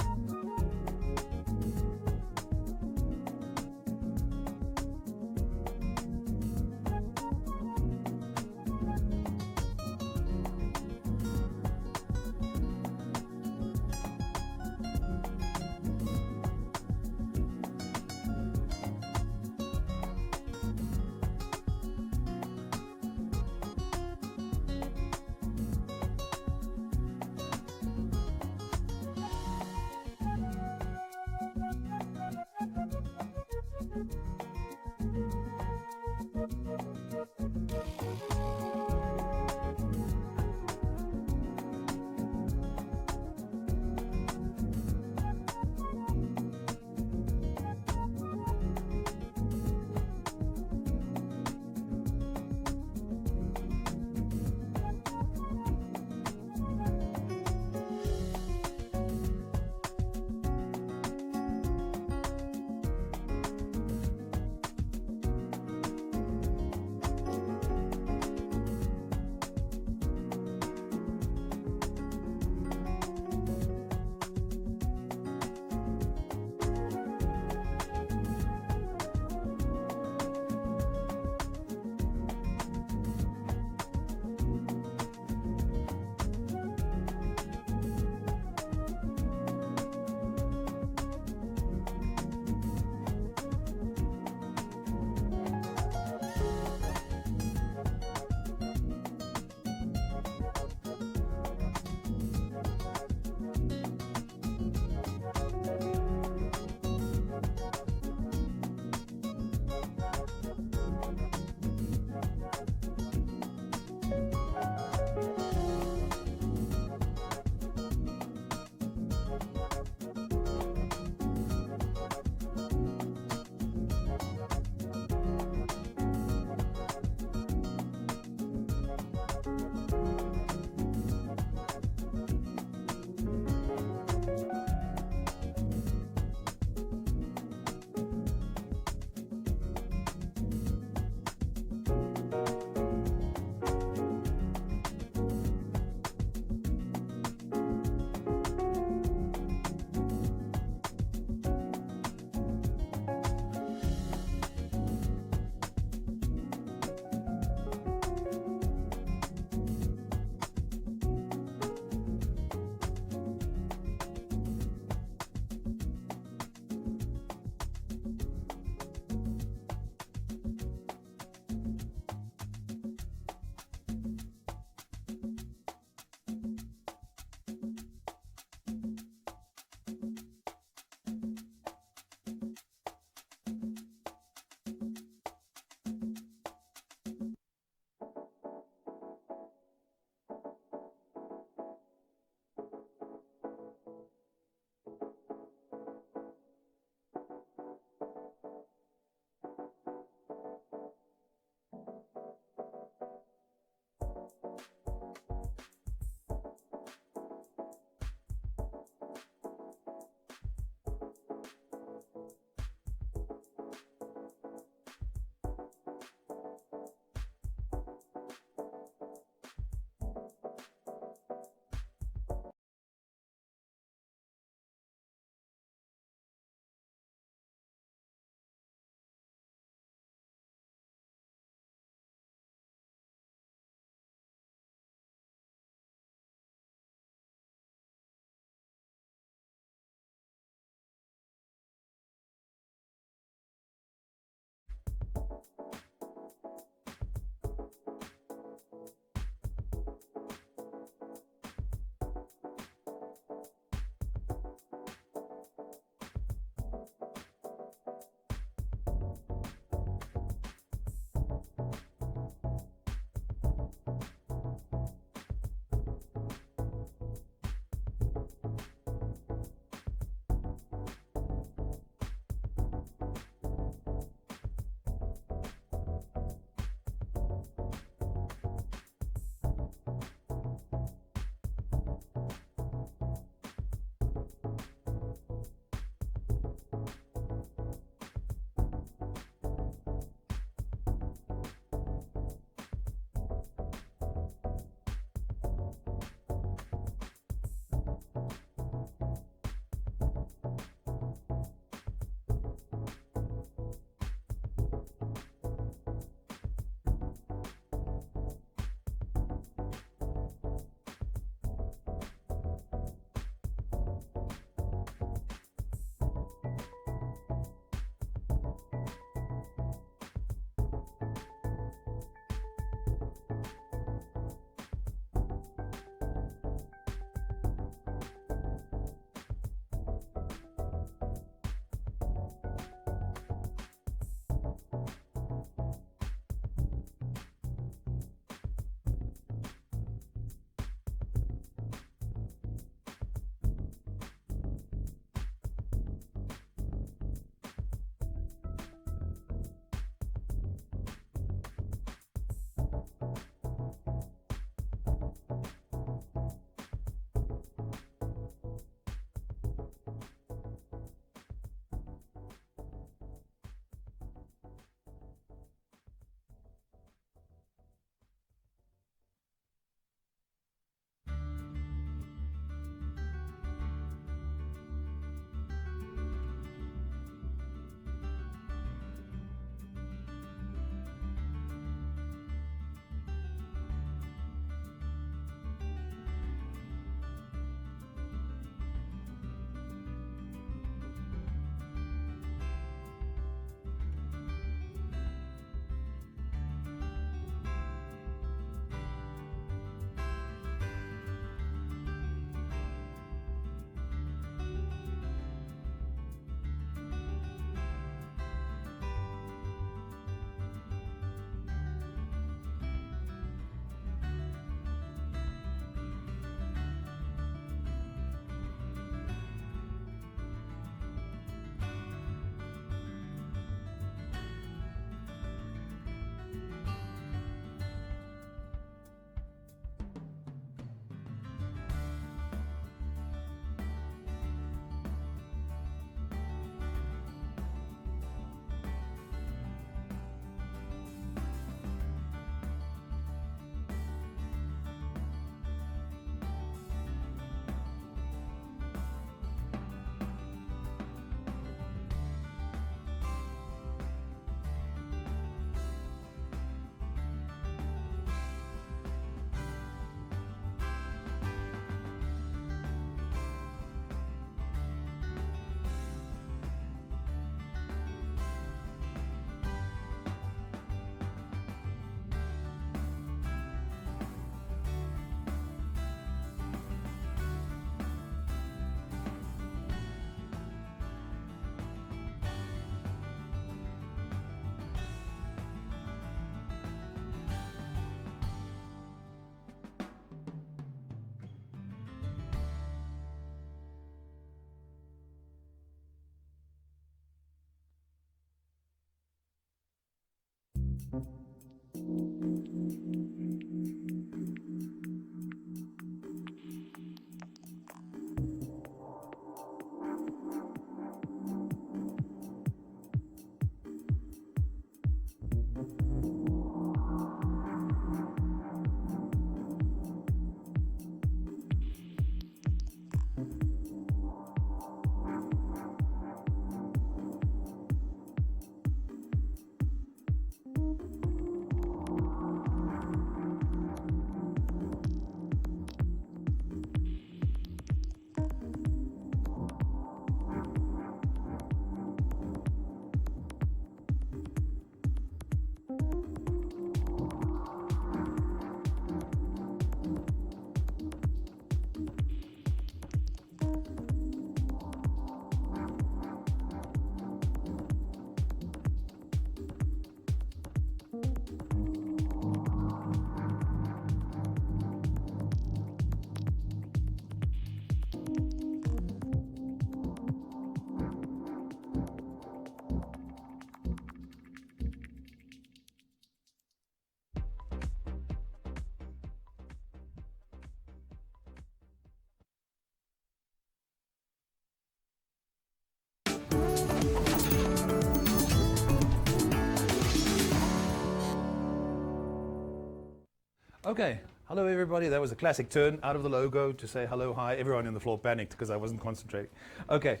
Okay, hello everybody. That was a classic turn out of the logo to say hello, hi. Everyone on the floor panicked because I wasn't concentrating. Okay,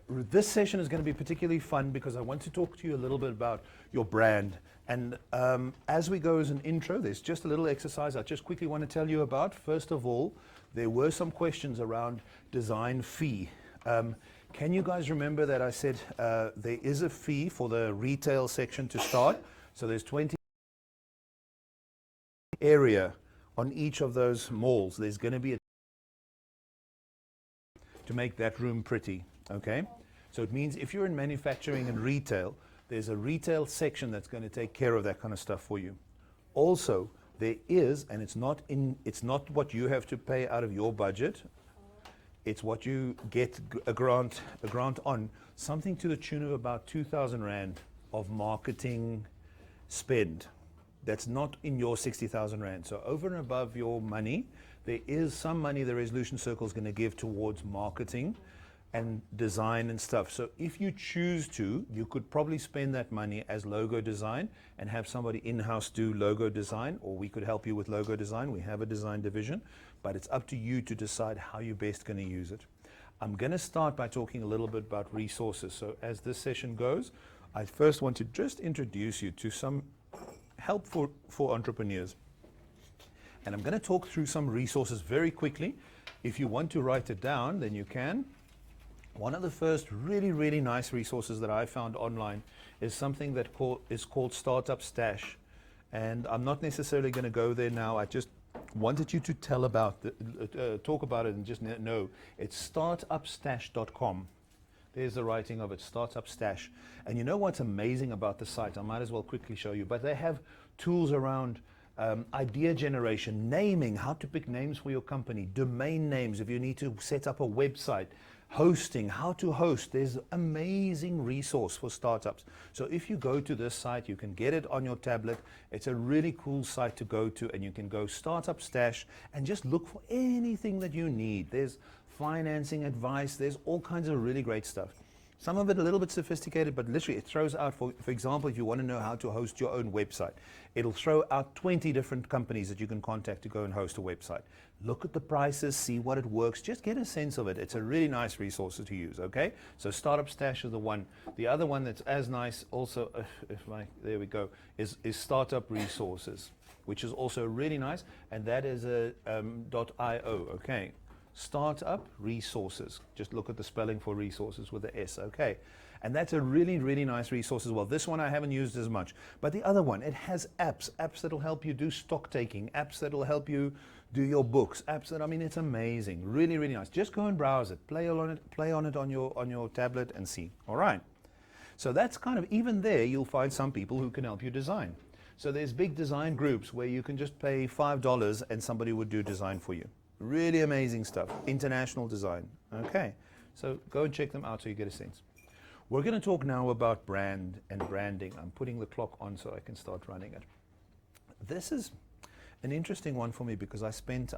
this session is going to be particularly fun because I want to talk to you a little bit about your brand. And as we go as an intro, there's just a little exercise I just quickly want to tell you about. First of all, there were some questions around design fee. Can you guys remember that I said there is a fee for the retail section to start? So there's 20 area on each of those malls. There's going to be to make that room pretty, okay? So it means if you're in manufacturing and retail, there's a retail section that's going to take care of that kind of stuff for you. Also, there is, and it's not what you have to pay out of your budget. It's what you get a grant on, something to the tune of about 2,000 Rand of marketing spend. that's not in your 60,000 Rand. So over and above your money, there is some money the Resolution Circle is going to give towards marketing and design and stuff. So if you choose to, you could probably spend that money as logo design and have somebody in-house do logo design, or we could help you with logo design. We have a design division, but it's up to you to decide how you're best going to use it. I'm going to start by talking a little bit about resources. So as this session goes, I first want to just introduce you to some help for entrepreneurs. And I'm going to talk through some resources very quickly. If you want to write it down, then you can. One of the first really, really nice resources that I found online is something that is called Startup Stash. And I'm not necessarily going to go there now. I just wanted you to tell about talk about it and just know. It's startupstash.com. There's the writing of it, Startup Stash. And you know what's amazing about the site? I might as well quickly show you. But they have tools around idea generation, naming, how to pick names for your company, domain names if you need to set up a website, hosting, how to host. There's amazing resource for startups. So if you go to this site, you can get it on your tablet. It's a really cool site to go to, and you can go Startup Stash and just look for anything that you need. There's financing advice. There's all kinds of really great stuff. Some of it a little bit sophisticated, but literally it throws out, for example, if you want to know how to host your own website, it'll throw out 20 different companies that you can contact to go and host a website. Look at the prices, see what it works, just get a sense of it. It's a really nice resource to use, okay? So Startup Stash is the one. The other one that's as nice also, there we go, is Startup Resources, which is also really nice, and that is a .io, okay? Startup Resources. Just look at the spelling for resources with the S, okay? And that's a really, really nice resource as well. This one I haven't used as much. But the other one, it has apps that'll help you do stock taking, apps that'll help you do your books, apps that, I mean, it's amazing. Really, really nice. Just go and browse it, play on it on your tablet and see. All right. So that's kind of, even there, you'll find some people who can help you design. So there's big design groups where you can just pay $5 and somebody would do design for you. Really amazing stuff. International design. Okay. So go and check them out so you get a sense. We're going to talk now about brand and branding. I'm putting the clock on so I can start running it. This is an interesting one for me because I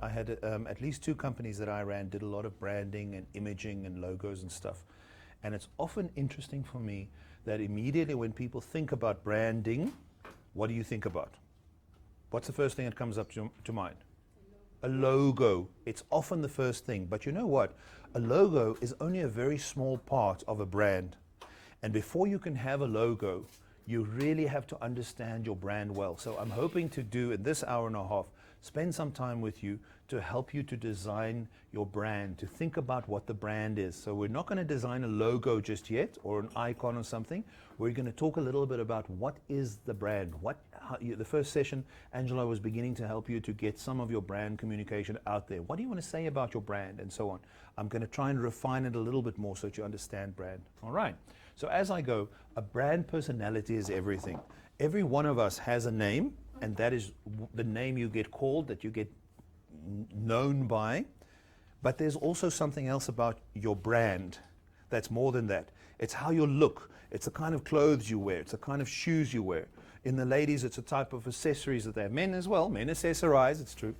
had at least 2 companies that I ran, did a lot of branding and imaging and logos and stuff. And it's often interesting for me that immediately when people think about branding, what do you think about? What's the first thing that comes up to mind? A logo. It's often the first thing. But you know what? A logo is only a very small part of a brand. And before you can have a logo, you really have to understand your brand well. So I'm hoping to do in this hour and a half, spend some time with you to help you to design your brand, to think about what the brand is. So we're not going to design a logo just yet or an icon or something. We're going to talk a little bit about what is the brand. The first session, Angela was beginning to help you to get some of your brand communication out there. What do you want to say about your brand and so on? I'm going to try and refine it a little bit more so that you understand brand. All right. So as I go, a brand personality is everything. Every one of us has a name, and that is the name you get called, that you get known by. But there's also something else about your brand that's more than that. It's how you look. It's the kind of clothes you wear. It's the kind of shoes you wear. In the ladies, it's a type of accessories that they have. Men as well. Men accessorize, it's true.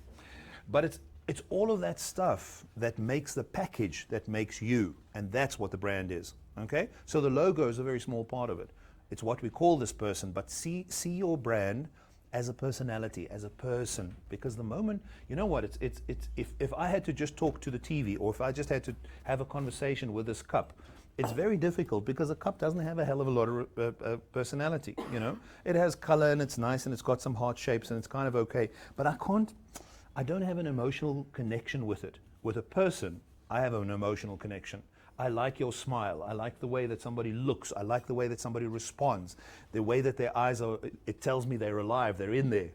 But it's all of that stuff that makes the package that makes you. And that's what the brand is. Okay? So the logo is a very small part of it. It's what we call this person. But see your brand as a personality, as a person. Because the moment, you know what, if I had to just talk to the TV, or if I just had to have a conversation with this cup, it's very difficult because a cup doesn't have a hell of a lot of personality, you know. It has color and it's nice and it's got some heart shapes and it's kind of okay. But I don't have an emotional connection with it. With a person, I have an emotional connection. I like your smile. I like the way that somebody looks. I like the way that somebody responds. The way that their eyes are, it tells me they're alive, they're in there.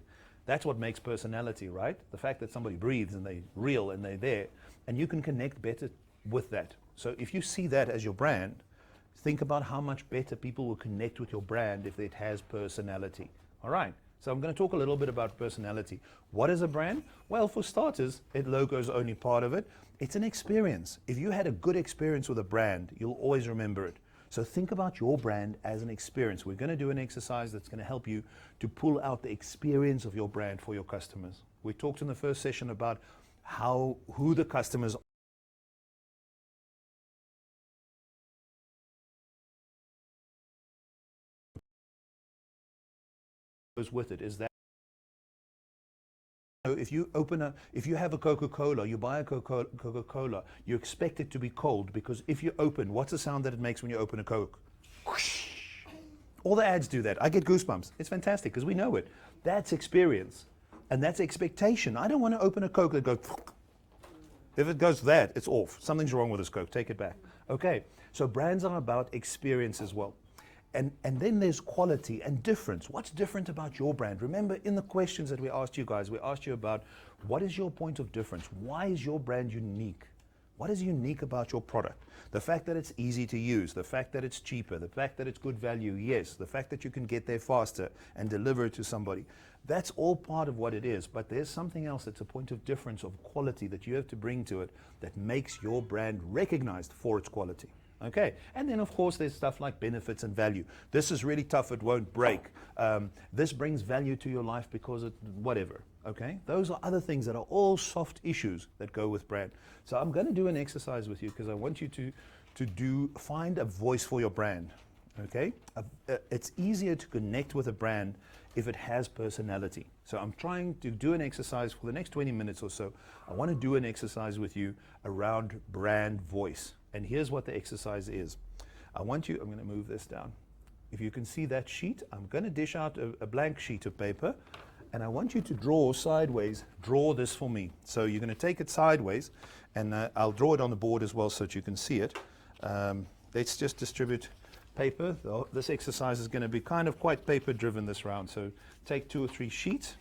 That's what makes personality, right? The fact that somebody breathes and they're real and they're there. And you can connect better with that. So if you see that as your brand, think about how much better people will connect with your brand if it has personality. All right. So I'm going to talk a little bit about personality. What is a brand? Well, for starters, logo is only part of it. It's an experience. If you had a good experience with a brand, you'll always remember it. So think about your brand as an experience. We're going to do an exercise that's going to help you to pull out the experience of your brand for your customers. We talked in the first session about who the customers goes with it. Is that if you have a Coca-Cola, you buy a Coca-Cola, you expect it to be cold, because if you open, what's the sound that it makes when you open a Coke? Whoosh. All the ads do that. I get goosebumps. It's fantastic because we know it. That's experience, and that's expectation. I don't want to open a Coke that goes. If it goes that, it's off. Something's wrong with this Coke. Take it back. Okay. So brands are about experience as well. And then there's quality and difference. What's different about your brand? Remember, in the questions that we asked you guys, we asked you about what is your point of difference? Why is your brand unique? What is unique about your product? The fact that it's easy to use, the fact that it's cheaper, the fact that it's good value, yes, the fact that you can get there faster and deliver it to somebody. That's all part of what it is, but there's something else that's a point of difference of quality that you have to bring to it that makes your brand recognized for its quality. Okay, and then of course there's stuff like benefits and value. This is really tough, it won't break. This brings value to your life because it, whatever, okay? Those are other things that are all soft issues that go with brand. So I'm going to do an exercise with you because I want you to find a voice for your brand, okay? It's easier to connect with a brand if it has personality. So I'm trying to do an exercise for the next 20 minutes or so. I want to do an exercise with you around brand voice. And here's what the exercise is. I'm going to move this down. If you can see that sheet, I'm going to dish out a blank sheet of paper, and I want you to draw sideways, draw this for me. So you're going to take it sideways, and I'll draw it on the board as well so that you can see it. Let's just distribute paper. This exercise is going to be kind of quite paper driven this round. So take 2 or 3 sheets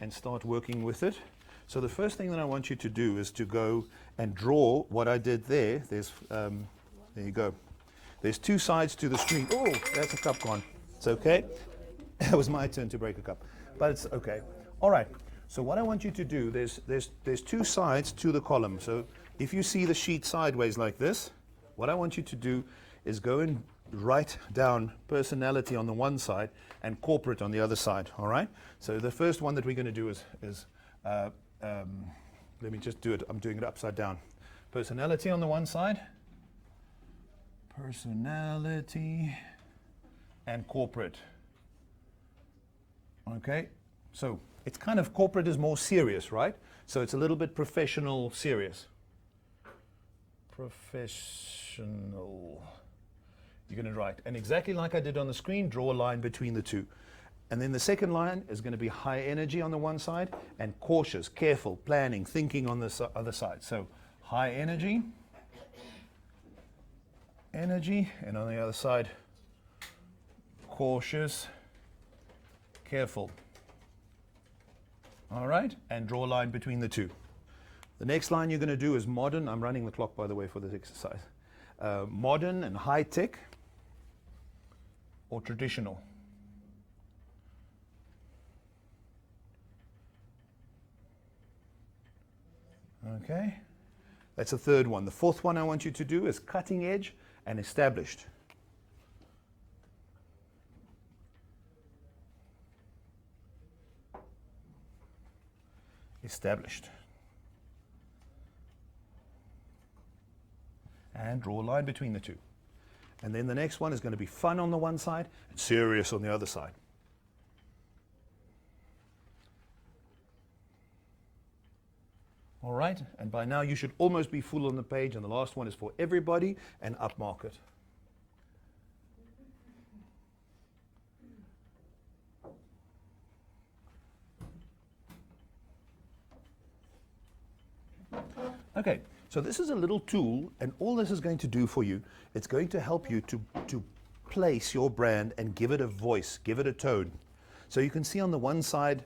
and start working with it. So the first thing that I want you to do is to go and draw what I did there. There you go. There's 2 sides to the screen. Oh, that's a cup gone. It's okay. It was my turn to break a cup, but it's okay. All right. So what I want you to do, there's 2 sides to the column. So if you see the sheet sideways like this, what I want you to do is go and write down personality on the one side and corporate on the other side. All right. So the first one that we're going to do is let me just do it. I'm doing it upside down. Personality on the one side. Personality and corporate. Okay, so it's kind of corporate is more serious, right? So it's a little bit professional, serious. Professional. You're going to write, and exactly like I did on the screen, draw a line between the two. And then the second line is going to be high energy on the one side and cautious, careful, planning, thinking on the other side. So high energy, and on the other side, cautious, careful. All right, and draw a line between the two. The next line you're going to do is modern. I'm running the clock, by the way, for this exercise. Modern and high tech or traditional. Okay, that's the third one. The fourth one I want you to do is cutting edge and established. Established. And draw a line between the two. And then the next one is going to be fun on the one side and serious on the other side. All right, and by now you should almost be full on the page, and the last one is for everybody and upmarket. Okay, so this is a little tool, and all this is going to do for you, it's going to help you to place your brand and give it a voice, give it a tone. So you can see on the one side,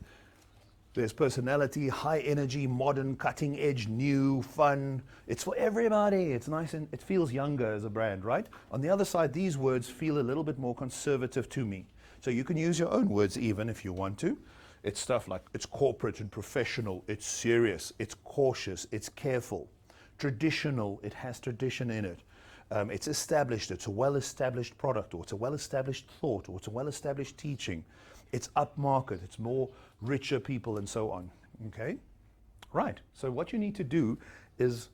there's personality, high energy, modern, cutting edge, new, fun. It's for everybody. It's nice and it feels younger as a brand, right? On the other side, these words feel a little bit more conservative to me. So you can use your own words even if you want to. It's stuff like it's corporate and professional, it's serious, it's cautious, it's careful. Traditional, it has tradition in it. It's established, it's a well-established product, or it's a well-established thought, or it's a well-established teaching. It's upmarket, it's more richer people and so on, okay? Right, so what you need to do is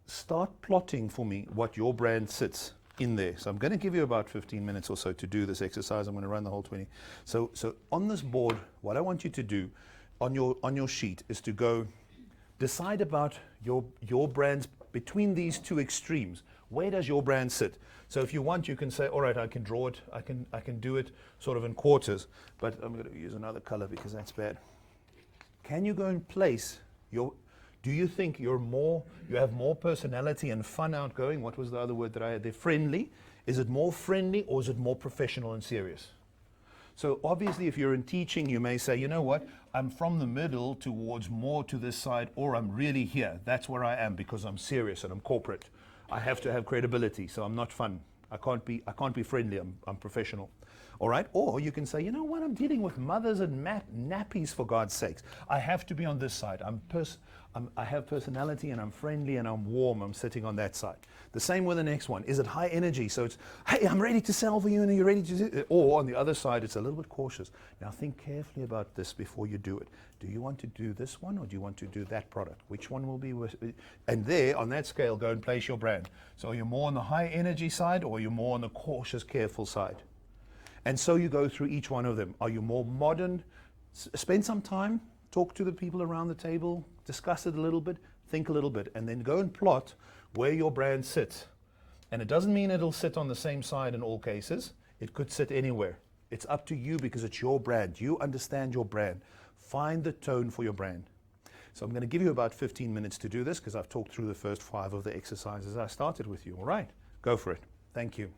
start plotting for me what your brand sits in there. So I'm going to give you about 15 minutes or so to do this exercise. I'm going to run the whole 20. So on this board, what I want you to do on your sheet is to go decide about your brands between these two extremes. Where does your brand sit? So if you want, you can say, all right, I can draw it, I can do it sort of in quarters, but I'm going to use another color because that's bad. Can you go and place your, do you think you have more personality and fun outgoing? What was the other word that I had there? Friendly. Is it more friendly or is it more professional and serious? So obviously if you're in teaching, you may say, you know what, I'm from the middle towards more to this side, or I'm really here. That's where I am because I'm serious and I'm corporate. I have to have credibility, so I'm not fun. I can't be friendly, I'm professional. All right? Or you can say, you know what, I'm dealing with mothers and nappies, for God's sakes. I have to be on this side. I have personality and I'm friendly and I'm warm. I'm sitting on that side. The same with the next one. Is it high energy? So it's, hey, I'm ready to sell for you and are you ready to do it? Or on the other side, it's a little bit cautious. Now think carefully about this before you do it. Do you want to do this one or do you want to do that product? Which one will be worth it? And there, on that scale, go and place your brand. So are you more on the high energy side or are you more on the cautious, careful side? And so you go through each one of them. Are you more modern? Spend some time, talk to the people around the table, discuss it a little bit, think a little bit, and then go and plot where your brand sits. And it doesn't mean it'll sit on the same side in all cases. It could sit anywhere. It's up to you because it's your brand. You understand your brand. Find the tone for your brand. So I'm going to give you about 15 minutes to do this because I've talked through the first 5 of the exercises I started with you. All right, go for it. Thank you.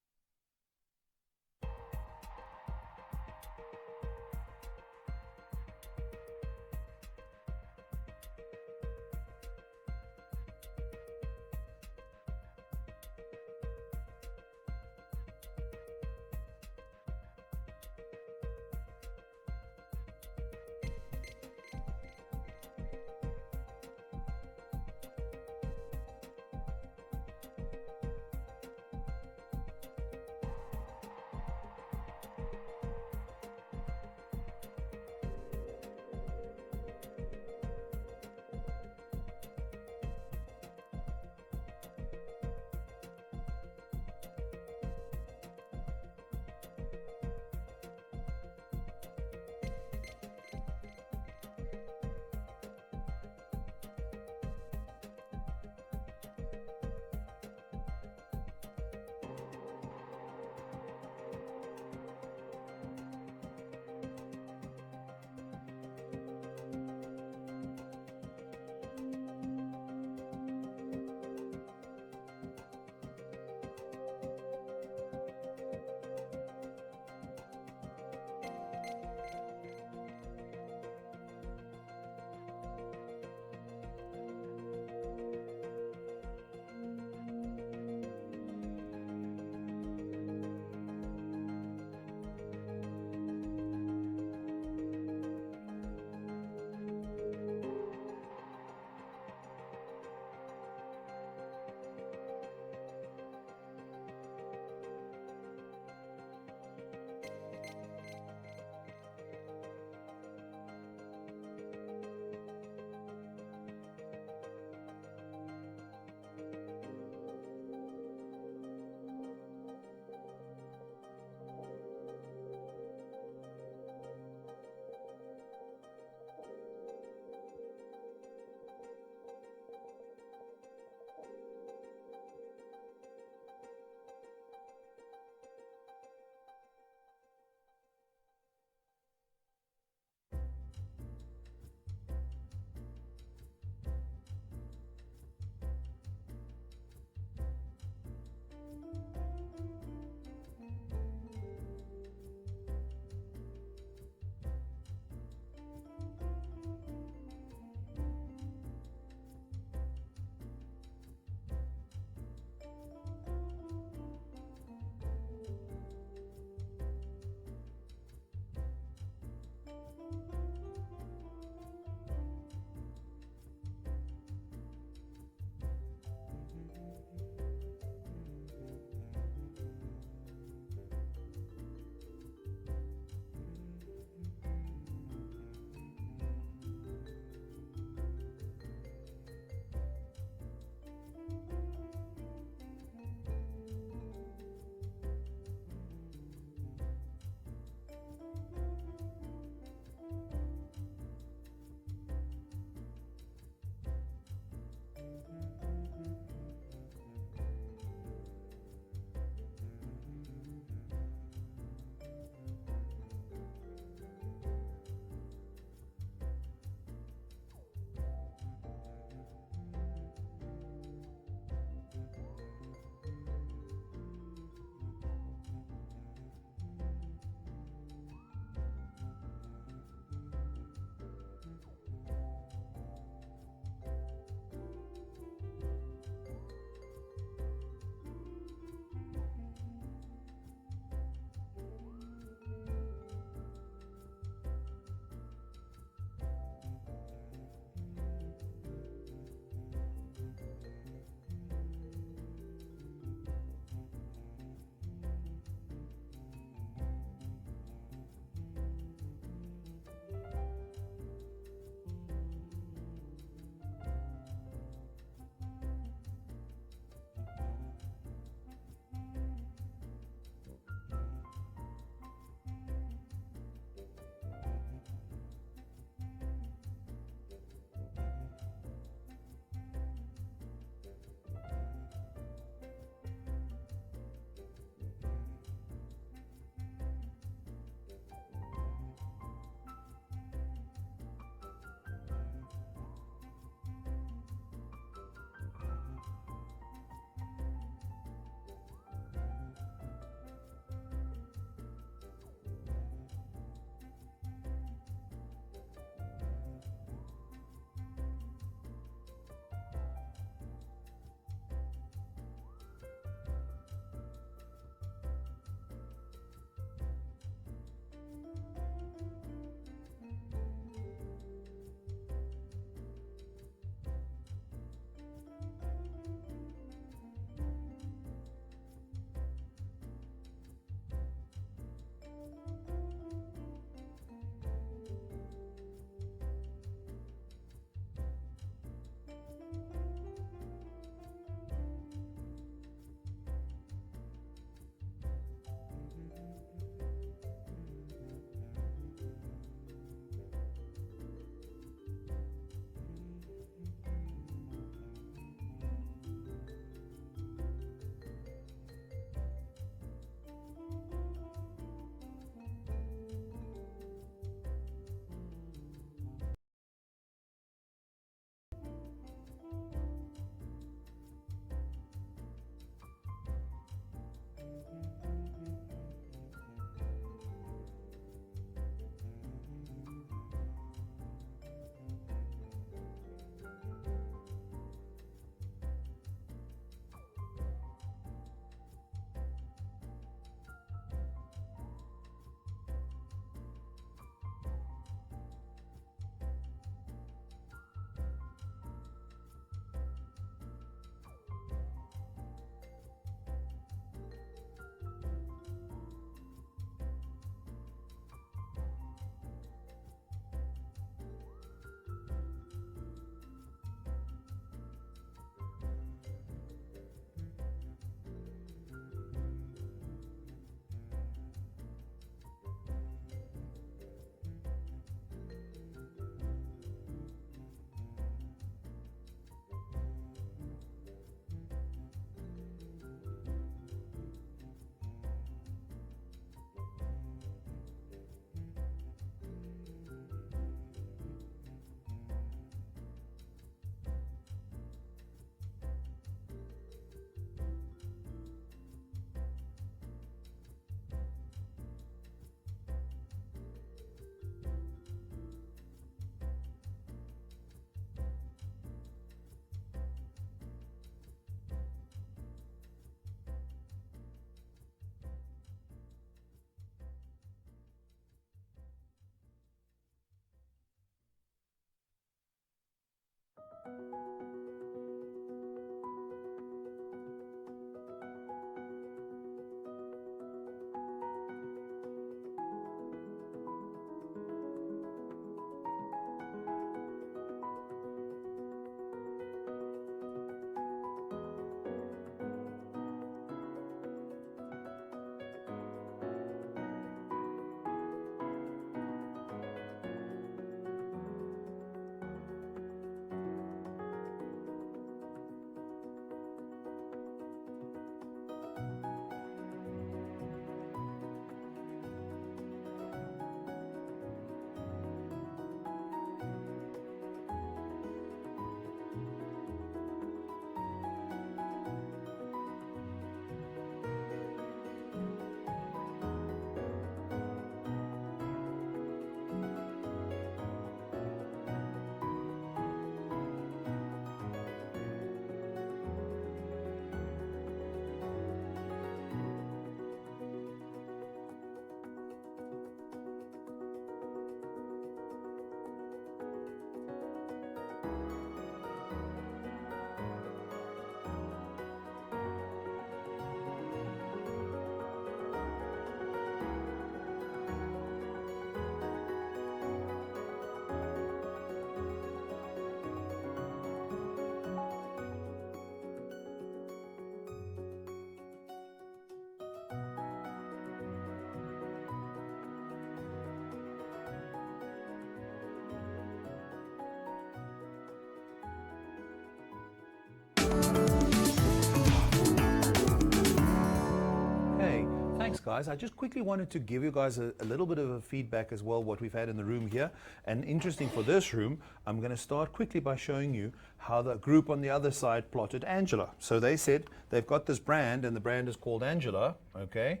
guys. I just quickly wanted to give you guys a little bit of a feedback as well, what we've had in the room here. And interesting for this room, I'm going to start quickly by showing you how the group on the other side plotted Angela. So they said they've got this brand, and the brand is called Angela, okay?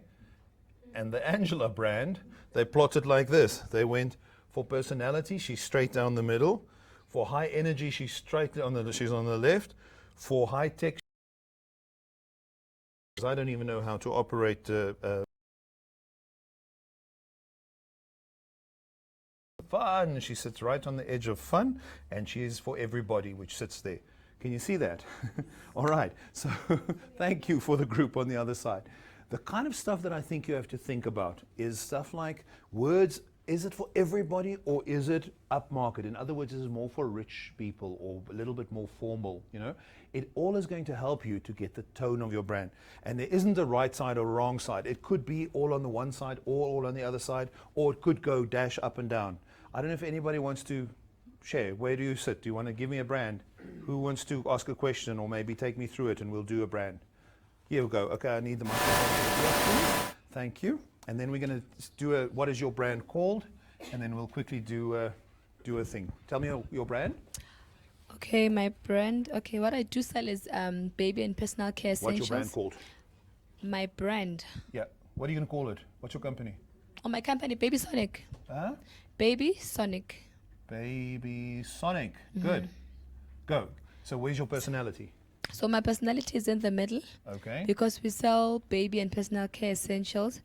And the Angela brand, they plotted like this. They went for personality, she's straight down the middle. For high energy, she's straight on she's on the left. For high tech, I don't even know how to operate fun. She sits right on the edge of fun, and she is for everybody, which sits there. Can you see that? All right. So thank you for the group on the other side. The kind of stuff that I think you have to think about is stuff like words. Is it for everybody, or is it upmarket? In other words, is it more for rich people or a little bit more formal? You know, it all is going to help you to get the tone of your brand. And there isn't a right side or wrong side. It could be all on the one side or all on the other side, or it could go dash up and down. I don't know if anybody wants to share. Where do you sit? Do you want to give me a brand? Who wants to ask a question or maybe take me through it, and we'll do a brand? Here we go. Okay, I need the microphone. Thank you. And then we're going to do a, what is your brand called? And then we'll quickly do a thing. Tell me your brand. Okay, my brand. Okay, what I do sell is baby and personal care essentials. What's your brand called? My brand. Yeah. What are you going to call it? What's your company? Oh, my company, Baby Sonic. Huh? Baby Sonic. Baby Sonic. Good. Go. So where's your personality? So my personality is in the middle. Okay. Because we sell baby and personal care essentials.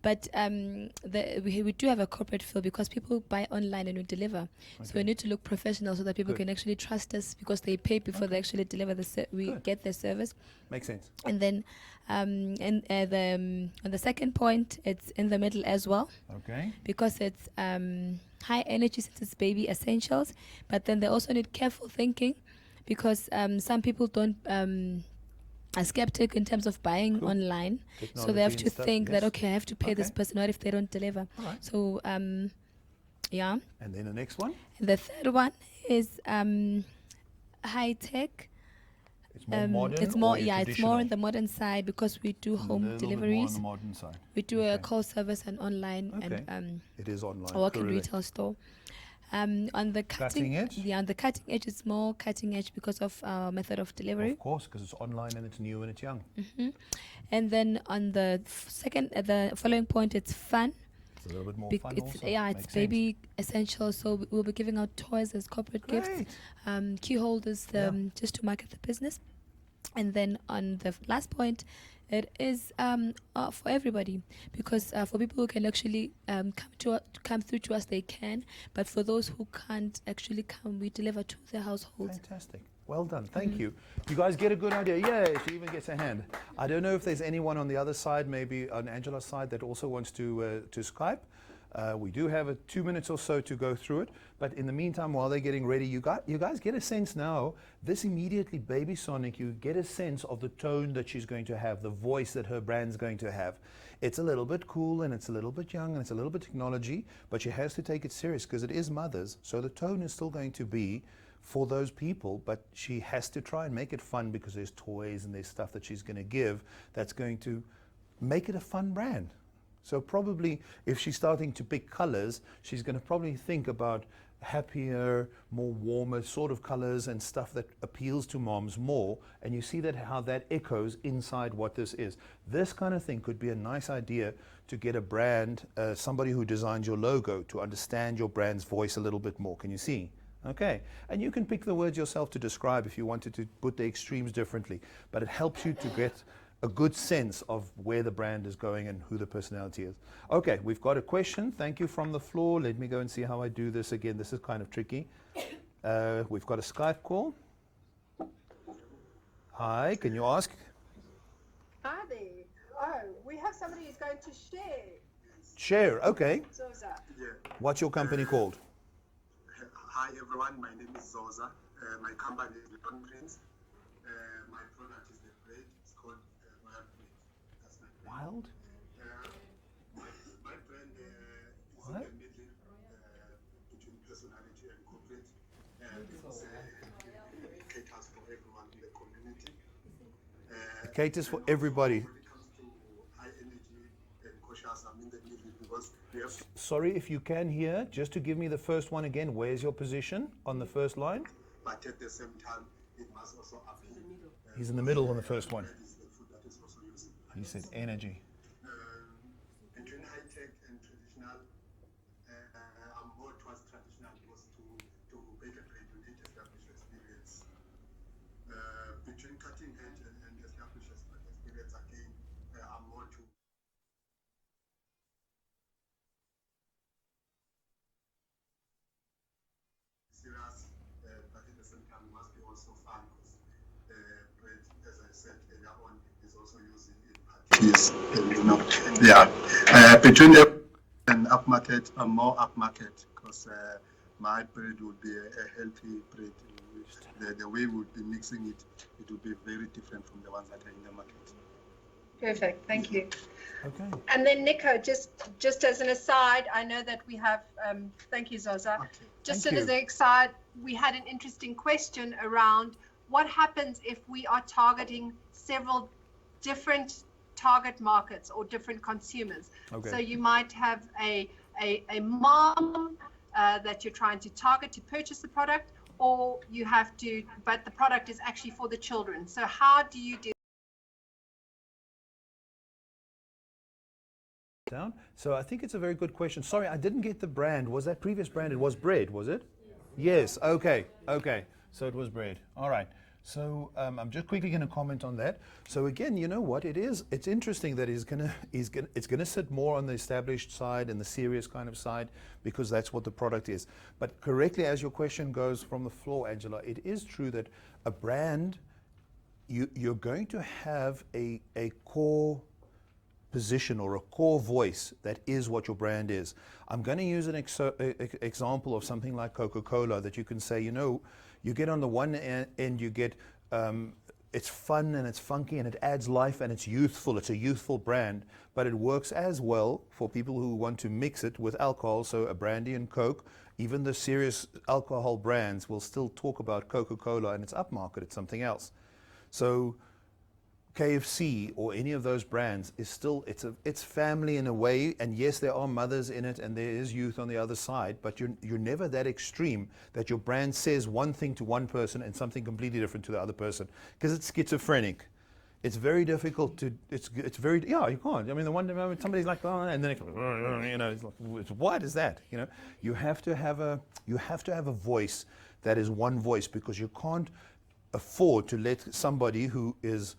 But we do have a corporate feel because people buy online and we deliver. Okay. So we need to look professional so that people can actually trust us because they pay before they actually deliver we get their service. Makes sense. And then on the second point, it's in the middle as well. Okay. Because it's high energy since it's baby essentials. But then they also need careful thinking because some people don't... are skeptic in terms of buying online, so they have to think that okay, I have to pay this person. What if they don't deliver? Right. So yeah. And then the next one. And the third one is high tech. It's more modern. It's more it's more on the modern side because we do home deliveries. More on the modern side. We do a call service and online and it is online. I work in retail store. On the cutting edge? Yeah, on the cutting edge, it's more cutting edge because of our method of delivery. Of course, because it's online and it's new and it's young. And then on the the following point, it's fun. It's a little bit more fun also. Yeah, it's baby essentials. So we'll be giving out toys as corporate gifts, key holders, just to market the business. And then on the last point, it is for everybody because for people who can actually come through to us, they can. But for those who can't actually come, we deliver to their households. Fantastic. Well done. Thank you. You guys get a good idea. Yeah, she even gets a hand. I don't know if there's anyone on the other side, maybe on Angela's side, that also wants to Skype. We do have 2 minutes or so to go through it, but in the meantime, while they're getting ready, you guys get a sense now. This immediately, Baby Sonic, you get a sense of the tone that she's going to have, the voice that her brand's going to have. It's a little bit cool and it's a little bit young and it's a little bit technology, but she has to take it serious because it is mothers. So the tone is still going to be for those people, but she has to try and make it fun because there's toys and there's stuff that she's going to give that's going to make it a fun brand. So probably if she's starting to pick colors, she's going to probably think about happier, more warmer sort of colors and stuff that appeals to moms more. And you see that how that echoes inside what this is. This kind of thing could be a nice idea to get a brand, somebody who designs your logo to understand your brand's voice a little bit more. Can you see? Okay, and you can pick the words yourself to describe if you wanted to put the extremes differently, but it helps you to get a good sense of where the brand is going and who the personality is. Okay, we've got a question. Thank you from the floor. Let me go and see how I do this again. This is kind of tricky. We've got a Skype call. Hi, can you ask? Hi there. Oh, we have somebody who's going to share. Share, okay. Zoza. Yeah. What's your company called? Hi everyone, my name is Zoza. My company is Return Prints. My product is the bread. It's called Wild Bread. That's my brand. Wild? My brand is in the middle between personality and corporate. It caters for everyone in the community. Caters for everybody. When it comes to high energy and have Sorry, if you can hear, just to give me the first one again. Where's your position on the first line? but at the same time, it must also appeal. He's in the middle on the first one. Bread is the food that is also used. He said energy. Between high tech and traditional, I'm more towards traditional because to bake a bread you need established experience. Between cutting edge and established experience, again, I'm more to serious, but at the same time must be also fun because bread, as I said earlier on, is also used in parties. Between the and upmarket, more upmarket because my bread would be a healthy bread. The way we would be mixing it, it would be very different from the ones that are in the market. Perfect, thank you. Okay. And then Nico, just as an aside, I know that we have, thank you, Zoza. Okay. Just Thank as you. an aside, we had an interesting question around what happens if we are targeting several different target markets or different consumers. Okay. So you might have a mom that you're trying to target to purchase the product, or you have to, but the product is actually for the children. So how do you do? Down. So I think it's a very good question. Sorry, I didn't get the brand. Was that previous brand? It was bread, was it? Yes. Okay. Okay. So it was bread. All right. So I'm just quickly going to comment on that. So again, you know what it is? It's interesting that it's gonna sit more on the established side and the serious kind of side because that's what the product is. But correctly, as your question goes from the floor, Angela, it is true that a brand, you're going to have a core position or a core voice that is what your brand is. I'm going to use an example of something like Coca-Cola that you can say, you know, you get on the one end, you get, it's fun and it's funky and it adds life and it's youthful. It's a youthful brand, but it works as well for people who want to mix it with alcohol. So a brandy and Coke, even the serious alcohol brands will still talk about Coca-Cola and it's upmarket, it's something else. So KFC or any of those brands is still, it's family in a way, and yes, there are mothers in it and there is youth on the other side, but you're never that extreme that your brand says one thing to one person and something completely different to the other person, because it's schizophrenic. It's very difficult to, it's very, yeah, you can't. I mean, the one moment somebody's like, oh, and then it's, you know, it's like, what is that? You know, you have to have a voice that is one voice, because you can't afford to let somebody who is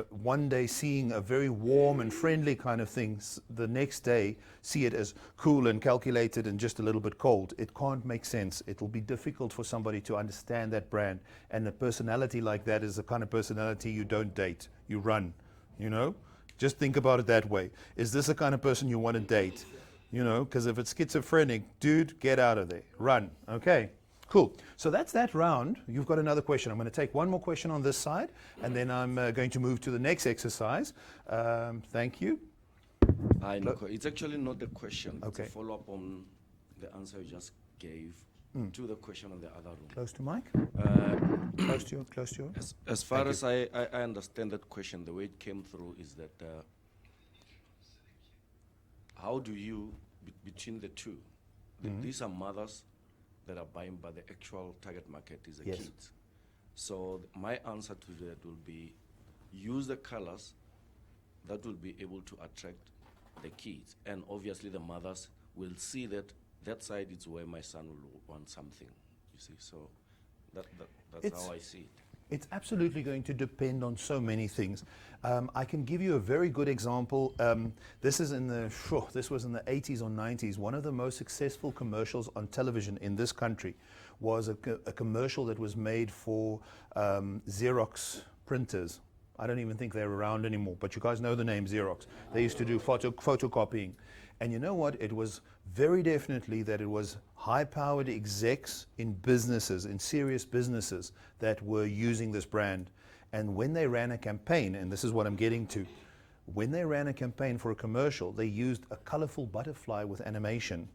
one day seeing a very warm and friendly kind of thing, the next day see it as cool and calculated and just a little bit cold. It can't make sense. It will be difficult for somebody to understand that brand. And a personality like that is the kind of personality you don't date, you run, you know? Just think about it that way. Is this the kind of person you want to date? You know, because if it's schizophrenic, dude, get out of there, run, okay? Cool. So that's that round. You've got another question. I'm going to take one more question on this side, and then I'm going to move to the next exercise. Thank you. Hi, Nico. It's actually not a question. Okay. It's a follow-up on the answer you just gave to the question on the other room. Close to mic. Close to you. As far as I understand that question, the way it came through is that how do you, between the two, these are mothers that are buying, but the actual target market is the Yes. kids. So my answer to that will be use the colors that will be able to attract the kids, and obviously the mothers will see that that side is where my son will want something, you see. So that's how I see it. It's absolutely going to depend on so many things. I can give you a very good example. This was in the 80s or 90s. One of the most successful commercials on television in this country was a commercial that was made for Xerox printers. I don't even think they're around anymore, but you guys know the name Xerox. They used to do photocopying. And you know what? It was very definitely that it was high-powered execs in businesses, in serious businesses, that were using this brand. And when they ran a campaign, and this is what I'm getting to, when they ran a campaign for a commercial, they used a colorful butterfly with animation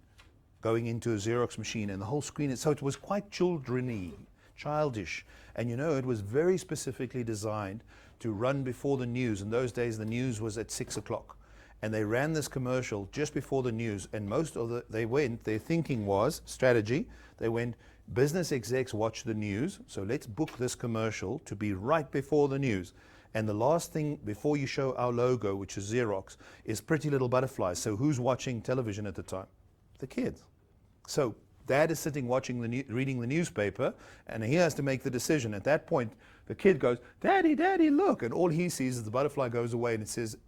going into a Xerox machine, and the whole screen, so it was quite childish. And you know, it was very specifically designed to run before the news. In those days, the news was at 6 o'clock. and they ran this commercial just before the news, and their thinking was strategy. They went, business execs watch the news, so let's book this commercial to be right before the news. And the last thing before you show our logo, which is Xerox, is Pretty Little Butterflies. So who's watching television at the time? The kids. So dad is sitting watching reading the newspaper, and he has to make the decision. At that point, the kid goes, "Daddy, Daddy, look!" And all he sees is the butterfly goes away, and it says,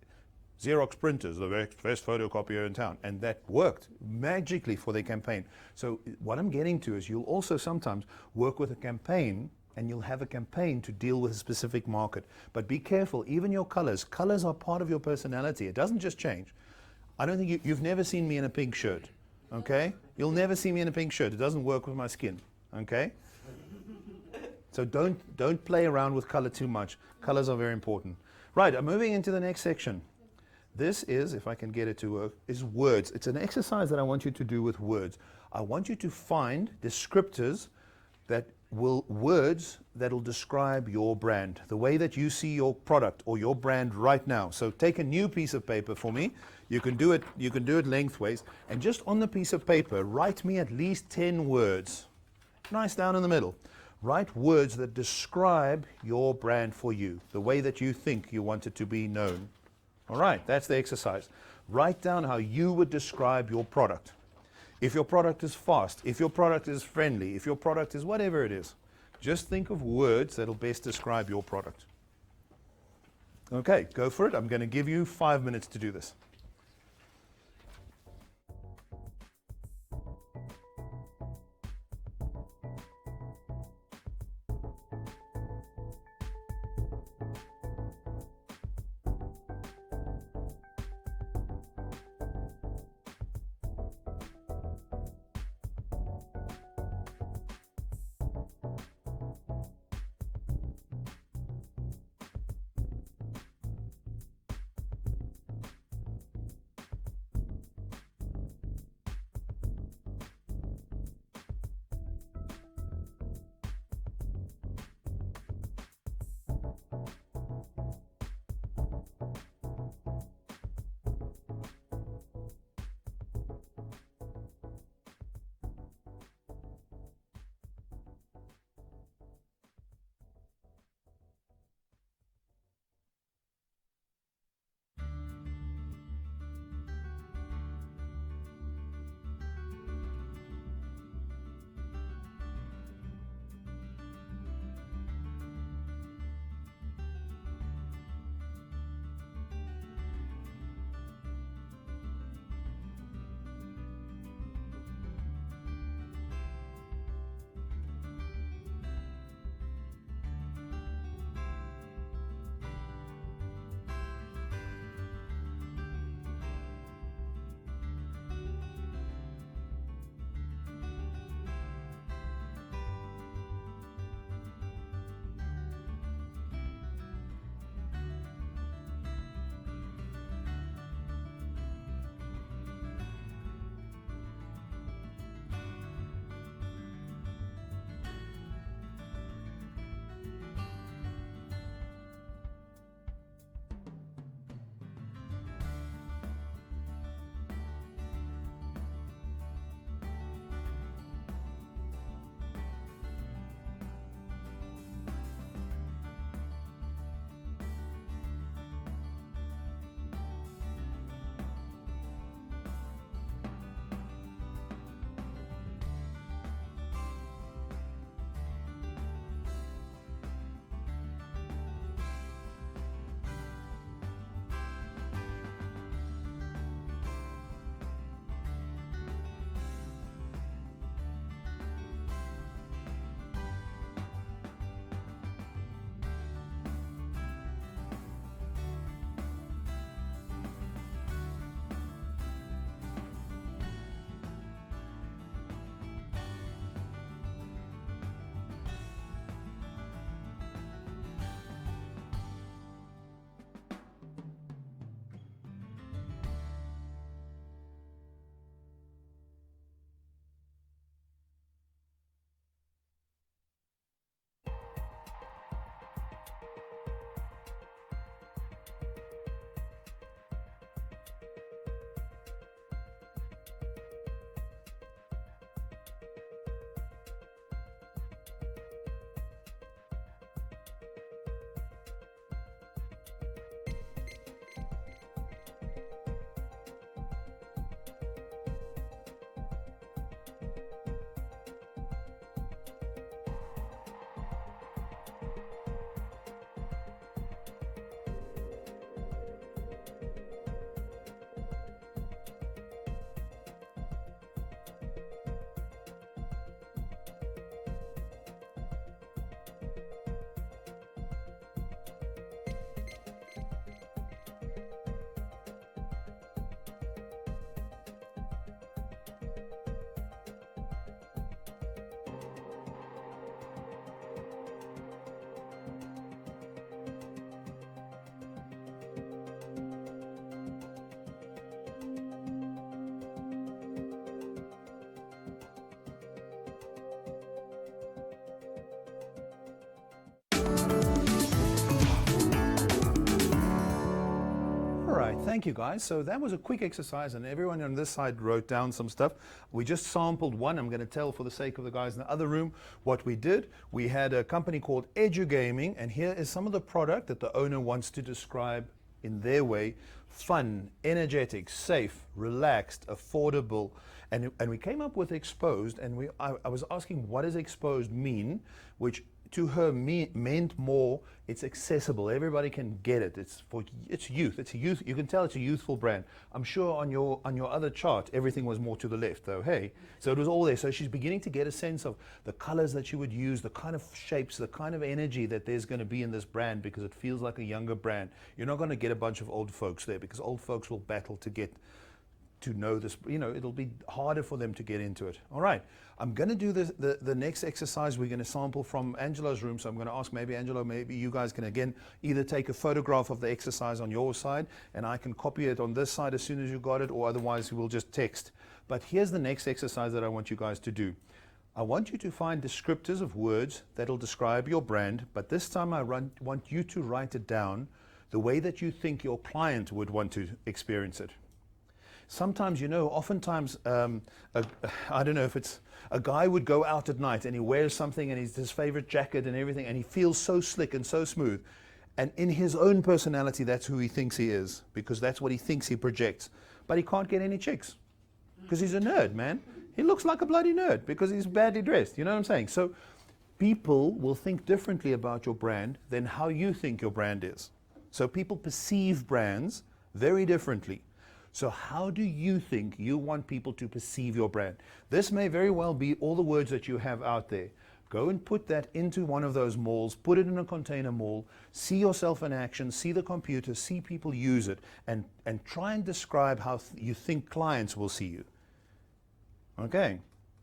"Xerox printers, the best photocopier in town." And that worked magically for their campaign. So what I'm getting to is you'll also sometimes work with a campaign, and you'll have a campaign to deal with a specific market. But be careful, even your colors. Colors are part of your personality. It doesn't just change. I don't think you've never seen me in a pink shirt, okay? You'll never see me in a pink shirt. It doesn't work with my skin, okay? So don't play around with color too much. Colors are very important. Right, I'm moving into the next section. This is, if I can get it to work, is words. It's an exercise that I want you to do with words. I want you to find descriptors words that will describe your brand, the way that you see your product or your brand right now. So take a new piece of paper for me. You can do it lengthways, and just on the piece of paper, write me at least 10 words. Nice down in the middle. Write words that describe your brand for you, the way that you think you want it to be known. All right, that's the exercise. Write down how you would describe your product. If your product is fast, if your product is friendly, if your product is whatever it is, just think of words that will best describe your product. Okay, go for it. I'm going to give you 5 minutes to do this. thank you guys. So that was a quick exercise, and everyone on this side wrote down some stuff. We just sampled one. I'm going to tell, for the sake of the guys in the other room, what we did. We had a company called EduGaming, and here is some of the product that the owner wants to describe in their way. Fun, energetic, safe, relaxed, affordable. And we came up with exposed, and I was asking, what does exposed mean? Which to her meant more, it's accessible, everybody can get it, it's youth, you can tell it's a youthful brand. I'm sure on your other chart everything was more to the left though, hey? So it was all there. So she's beginning to get a sense of the colors that she would use, the kind of shapes, the kind of energy that there's going to be in this brand, because it feels like a younger brand. You're not going to get a bunch of old folks there, because old folks will battle to get to know this, it'll be harder for them to get into it. All right, I'm going to do the next exercise. We're going to sample from Angelo's room, so I'm going to ask maybe Angelo, maybe you guys can again either take a photograph of the exercise on your side, and I can copy it on this side as soon as you got it, or otherwise we'll just text. But here's the next exercise that I want you guys to do. I want you to find descriptors of words that'll describe your brand, but this time I want you to write it down the way that you think your client would want to experience it. Sometimes, oftentimes, I don't know if it's a guy would go out at night and he wears something and his favorite jacket and everything, and he feels so slick and so smooth. And in his own personality, that's who he thinks he is, because that's what he thinks he projects. But he can't get any chicks because he's a nerd, man. He looks like a bloody nerd because he's badly dressed. You know what I'm saying? So people will think differently about your brand than how you think your brand is. So people perceive brands very differently. So how do you think you want people to perceive your brand? This may very well be all the words that you have out there. Go and put that into one of those malls, put it in a container mall, see yourself in action, see the computer, see people use it, and try and describe how you think clients will see you. Okay,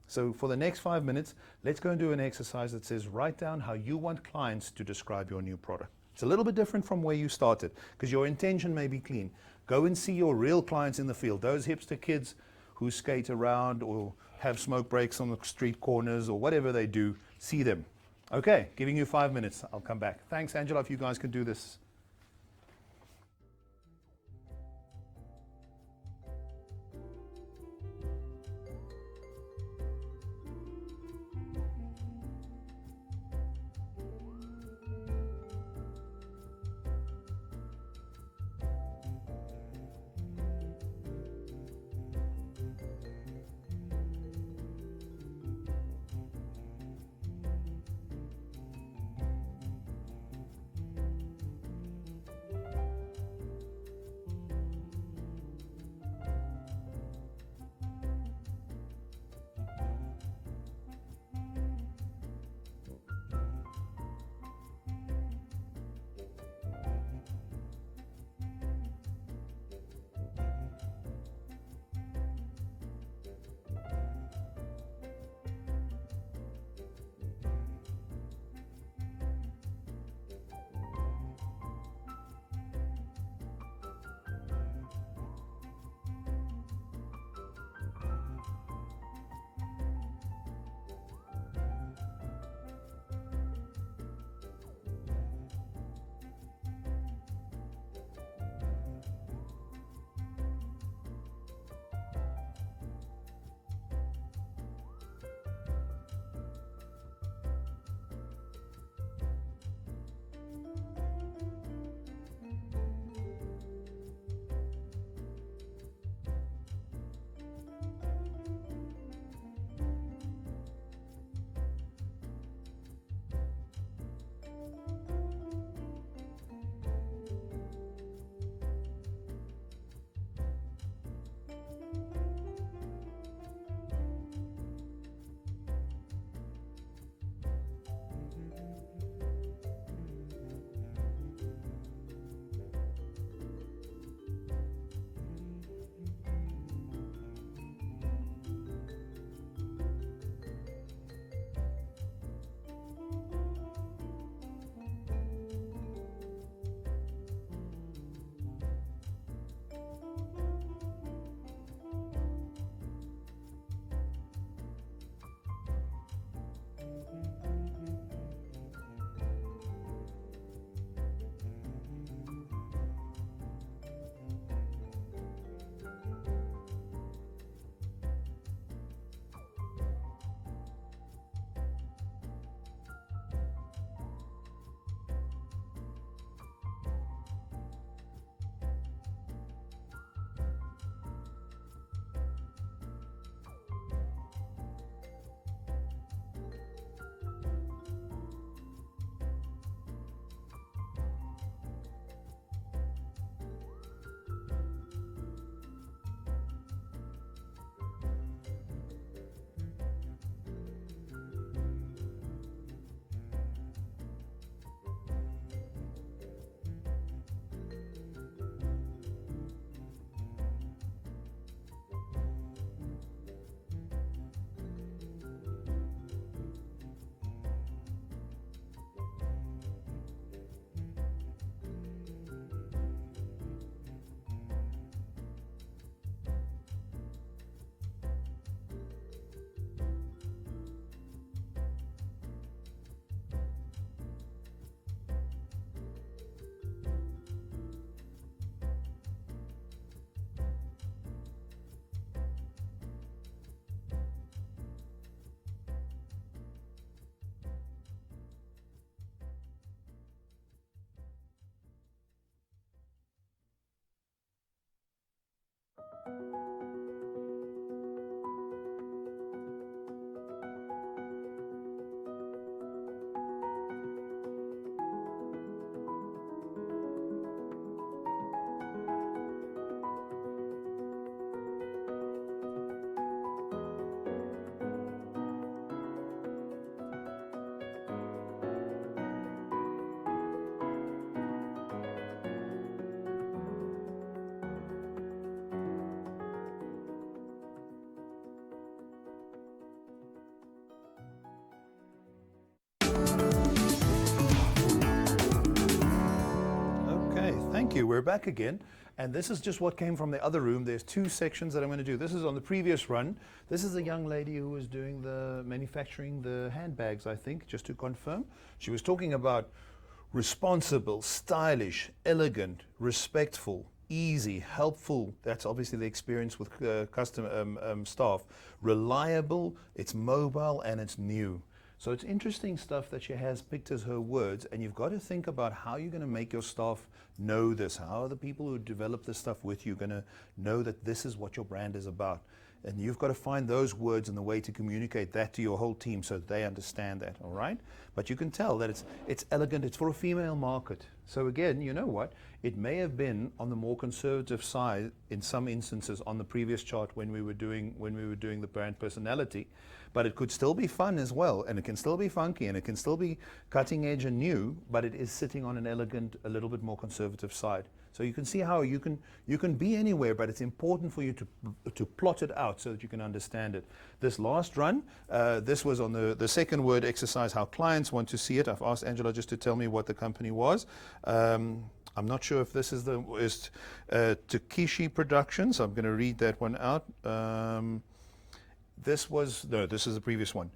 so for the next 5 minutes, let's go and do an exercise that says write down how you want clients to describe your new product. It's a little bit different from where you started, because your intention may be clean. Go and see your real clients in the field, those hipster kids who skate around or have smoke breaks on the street corners or whatever they do. See them. Okay, giving you 5 minutes. I'll come back. Thanks, Angela, if you guys can do this. Okay, thank you. We're back again. And this is just what came from the other room. There's two sections that I'm going to do. This is on the previous run. This is a young lady who was doing the manufacturing the handbags, I think, just to confirm. She was talking about responsible, stylish, elegant, respectful, easy, helpful. That's obviously the experience with customer staff. Reliable, it's mobile, and it's new. So it's interesting stuff that she has picked as her words, and you've got to think about how you're going to make your staff know this. How are the people who develop this stuff with you going to know that this is what your brand is about? And you've got to find those words and the way to communicate that to your whole team so that they understand that, all right? But you can tell that it's elegant, it's for a female market. So again, you know what? It may have been on the more conservative side in some instances on the previous chart when we were doing the brand personality, but it could still be fun as well, and it can still be funky, and it can still be cutting edge and new, but it is sitting on an elegant, a little bit more conservative side. So you can see how you can be anywhere, but it's important for you to plot it out so that you can understand it. This last run, this was on the second word exercise, how clients want to see it. I've asked Angela just to tell me what the company was. I'm not sure if this is Takeshi Productions. I'm going to read that one out. This is the previous one.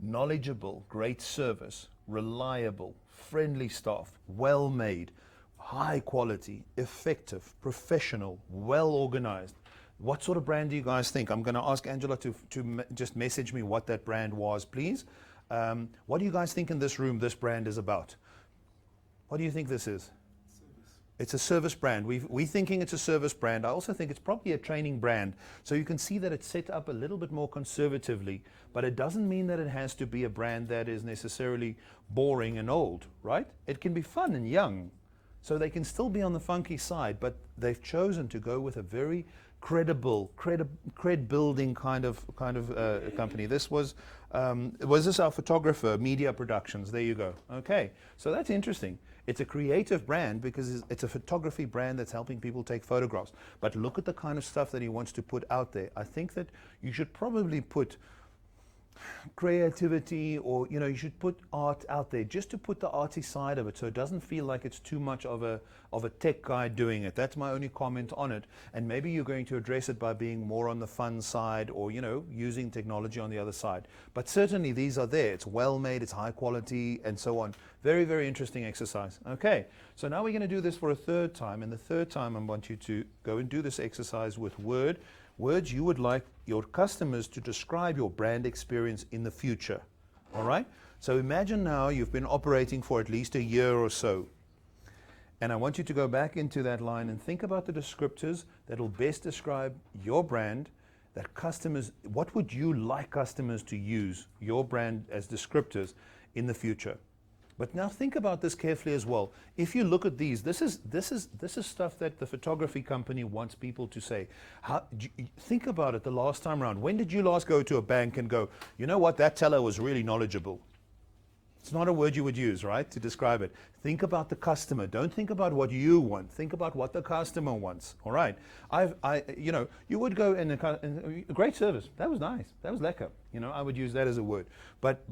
Knowledgeable, great service, reliable, friendly staff, well made, high quality, effective, professional, well organized. What sort of brand do you guys think? I'm going to ask Angela to just message me what that brand was, please. What do you guys think in this room this brand is about? What do you think this is? It's a service brand. We're thinking it's a service brand. I also think it's probably a training brand. So you can see that it's set up a little bit more conservatively, but it doesn't mean that it has to be a brand that is necessarily boring and old, right? It can be fun and young. So they can still be on the funky side, but they've chosen to go with a very credible, cred building kind of company. This was this our photographer, Media Productions? There you go. Okay, so that's interesting. It's a creative brand because it's a photography brand that's helping people take photographs. But look at the kind of stuff that he wants to put out there. I think that you should probably put creativity, or you should put art out there just to put the arty side of it, so it doesn't feel like it's too much of a tech guy doing it. That's my only comment on it. And maybe you're going to address it by being more on the fun side, or using technology on the other side. But certainly these are there. It's well made, it's high quality, and so on. Very, very interesting exercise. Okay, so now we're going to do this for a third time, and the third time I want you to go and do this exercise with words you would like your customers to describe your brand experience in the future. All right? So imagine now you've been operating for at least a year or so. And I want you to go back into that line and think about the descriptors that will best describe your brand, that customers, what would you like customers to use your brand as descriptors in the future? But now think about this carefully as well. If you look at these, this is stuff that the photography company wants people to say. Think about it the last time around. When did you last go to a bank and go, you know what, that teller was really knowledgeable? It's not a word you would use, right, to describe it. Think about the customer. Don't think about what you want. Think about what the customer wants. All right. You would go in a great service. That was nice. That was lekker. I would use that as a word. But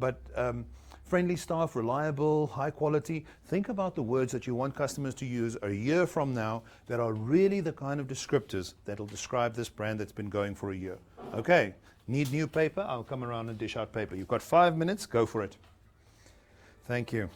friendly staff, reliable, high quality. Think about the words that you want customers to use a year from now that are really the kind of descriptors that will describe this brand that's been going for a year. Okay. Need new paper? I'll come around and dish out paper. You've got 5 minutes. Go for it. Thank you.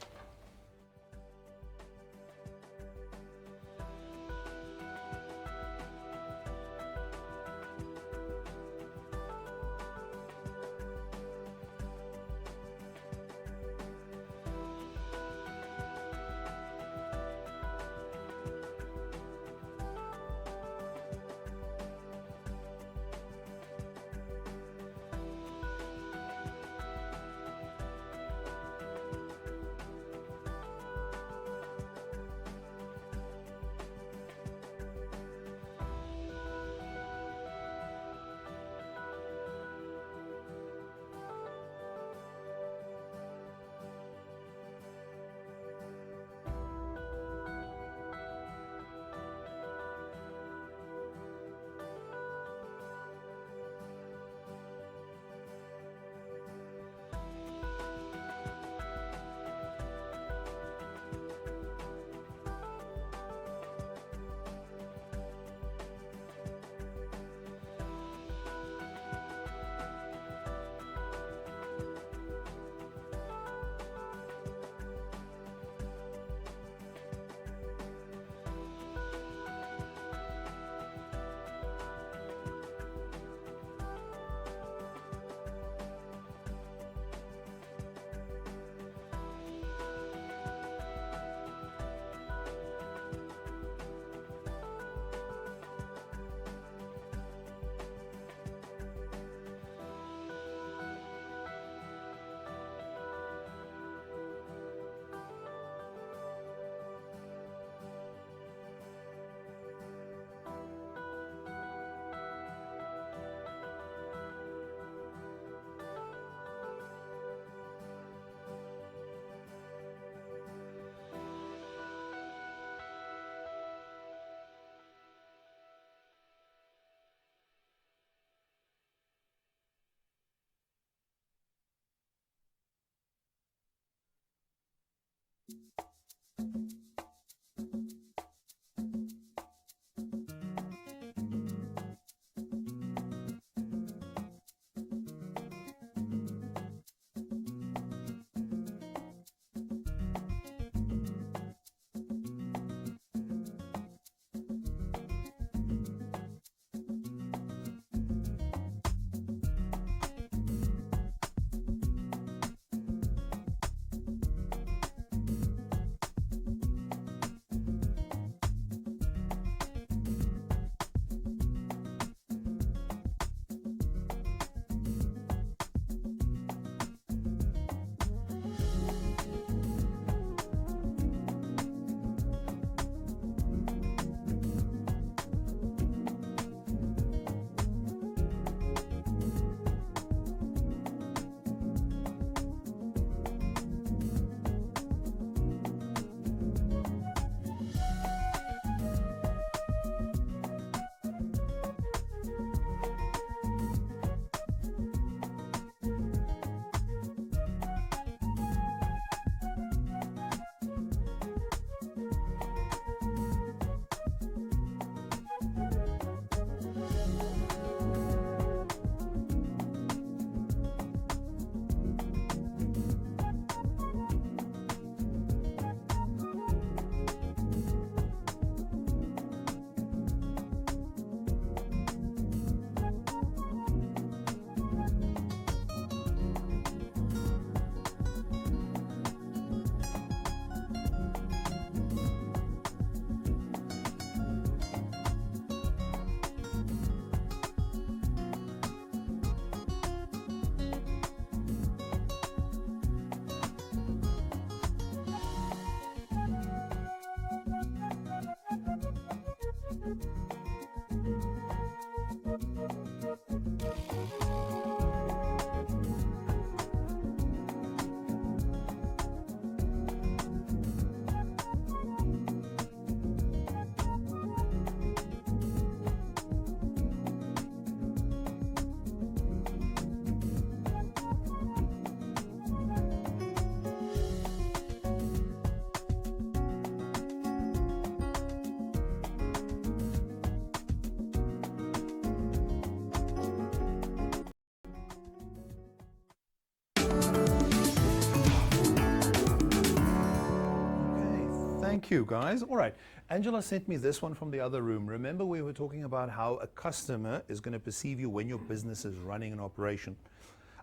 Thank you, guys. All right. Angela sent me this one from the other room. Remember, we were talking about how a customer is going to perceive you when your business is running an operation.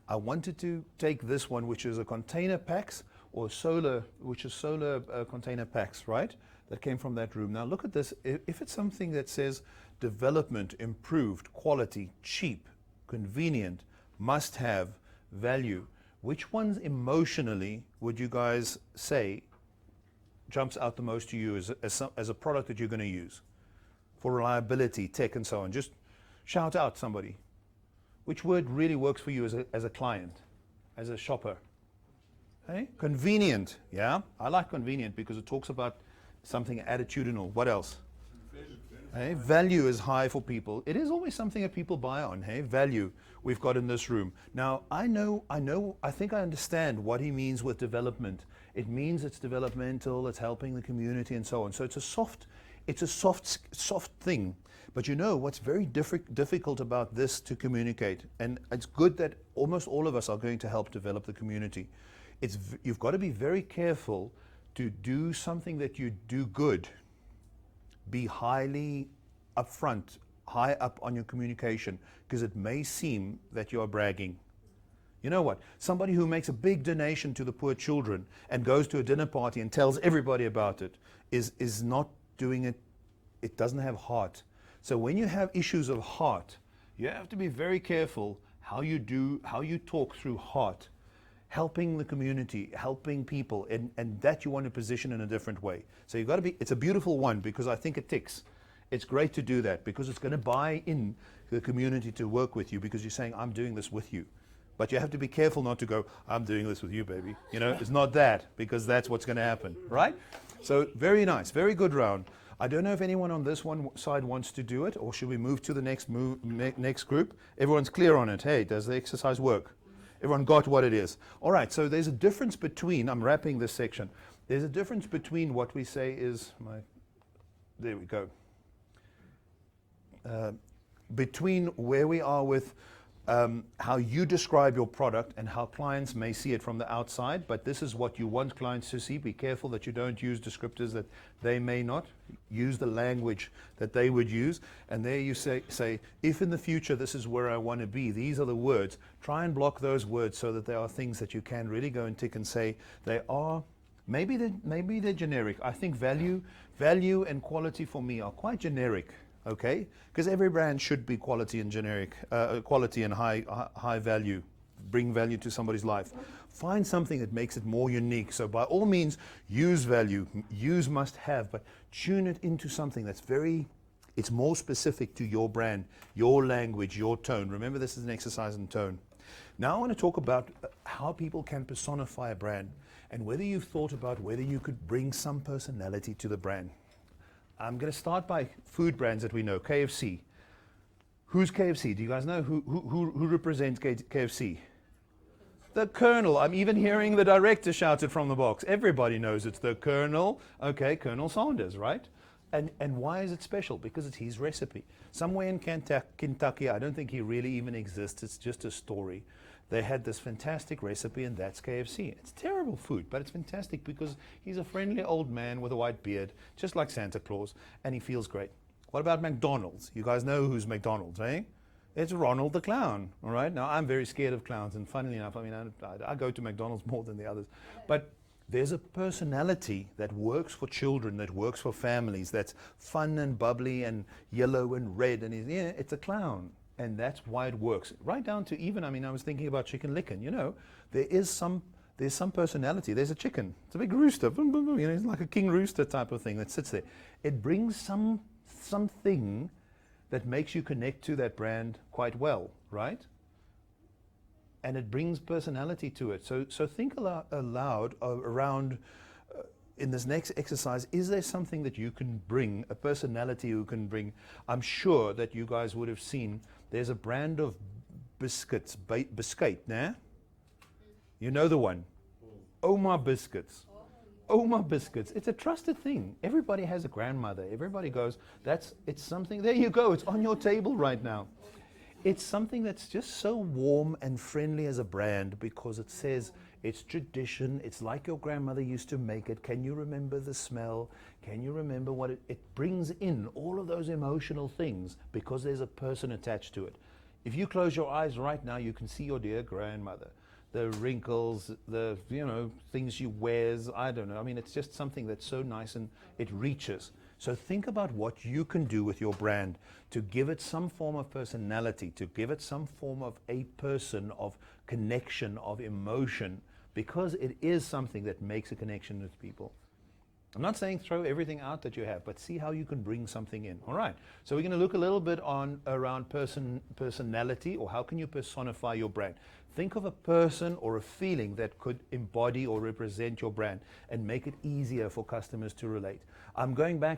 I wanted to take this one, which is a container packs or solar, which is solar container packs, right? That came from that room. Now look at this. If it's something that says development, improved, quality, cheap, convenient, must have, value, which ones emotionally would you guys say jumps out the most to you as a product that you're going to use for reliability, tech, and so on? Just shout out somebody. Which word really works for you as a client, as a shopper? Hey? Convenient. Yeah, I like convenient because it talks about something attitudinal. What else? Hey? Value is high for people. It is always something that people buy on. Hey, value we've got in this room. Now, I think I understand what he means with development. It means it's developmental, it's helping the community and so on. So it's a soft thing. But you know what's very difficult about this to communicate, and it's good that almost all of us are going to help develop the community. You've got to be very careful to do something that you do good. Be highly upfront, high up on your communication, because it may seem that you are bragging. You know what? Somebody who makes a big donation to the poor children and goes to a dinner party and tells everybody about it is not doing it. It doesn't have heart. So when you have issues of heart, you have to be very careful how you talk through heart, helping the community, helping people, and that you want to position in a different way. So you've got to be, it's a beautiful one because I think it ticks. It's great to do that because it's going to buy in the community to work with you because you're saying, I'm doing this with you. But you have to be careful not to go, I'm doing this with you, baby. You know, it's not that, because that's what's going to happen, right? So very nice, very good round. I don't know if anyone on this one side wants to do it, or should we move to the next group? Everyone's clear on it. Hey, does the exercise work? Everyone got what it is. All right, so there's a difference between, I'm wrapping this section, there's a difference between what we say is, there we go, between where we are with how you describe your product and how clients may see it from the outside, but this is what you want clients to see. Be careful that you don't use descriptors that they may not. Use the language that they would use. And there you say, if in the future this is where I want to be, these are the words. Try and block those words so that they are things that you can really go and tick and say they are, maybe they're generic. I think value and quality for me are quite generic. Okay, because every brand should be quality and generic, quality and high value, bring value to somebody's life. Find something that makes it more unique. So by all means, use value, use must have, but tune it into something that's it's more specific to your brand, your language, your tone. Remember, this is an exercise in tone. Now I want to talk about how people can personify a brand and whether you've thought about whether you could bring some personality to the brand. I'm going to start by food brands that we know. KFC. Who's KFC? Do you guys know who represents KFC? The Colonel. I'm even hearing the director shout it from the box. Everybody knows it's the Colonel. Okay, Colonel Sanders, right? And why is it special? Because it's his recipe. Somewhere in Kentucky, I don't think he really even exists. It's just a story. They had this fantastic recipe, and that's KFC. It's terrible food, but it's fantastic because he's a friendly old man with a white beard, just like Santa Claus, and he feels great. What about McDonald's? You guys know who's McDonald's, eh? It's Ronald the Clown, all right? Now, I'm very scared of clowns, and funnily enough, I mean, I go to McDonald's more than the others. But there's a personality that works for children, that works for families, that's fun and bubbly and yellow and red, and it's a clown. And that's why it works. Right down to even, I mean, I was thinking about Chicken Licken. You know, there's some personality. There's a chicken. It's a big rooster. Boom, boom, boom. You know, it's like a king rooster type of thing that sits there. It brings something that makes you connect to that brand quite well, right? And it brings personality to it. So think aloud around, in this next exercise, is there something that you can bring, a personality you can bring? I'm sure that you guys would have seen, there's a brand of biscuits, Biscuit, nah? You know the one? Oma Biscuits. Oma Biscuits. It's a trusted thing. Everybody has a grandmother. Everybody goes, it's something, there you go, it's on your table right now. It's something that's just so warm and friendly as a brand because it says It's tradition. It's like your grandmother used to make it. Can you remember the smell? Can you remember what it brings in all of those emotional things because there's a person attached to it. If you close your eyes right now, you can see your dear grandmother. The wrinkles, the things she wears, I don't know. I mean, it's just something that's so nice and it reaches. So think about what you can do with your brand to give it some form of personality, to give it some form of a person, of connection, of emotion, because it is something that makes a connection with people. I'm not saying throw everything out that you have, but see how you can bring something in. All right. So we're going to look a little bit around personality, or how can you personify your brand. Think of a person or a feeling that could embody or represent your brand and make it easier for customers to relate. I'm going back to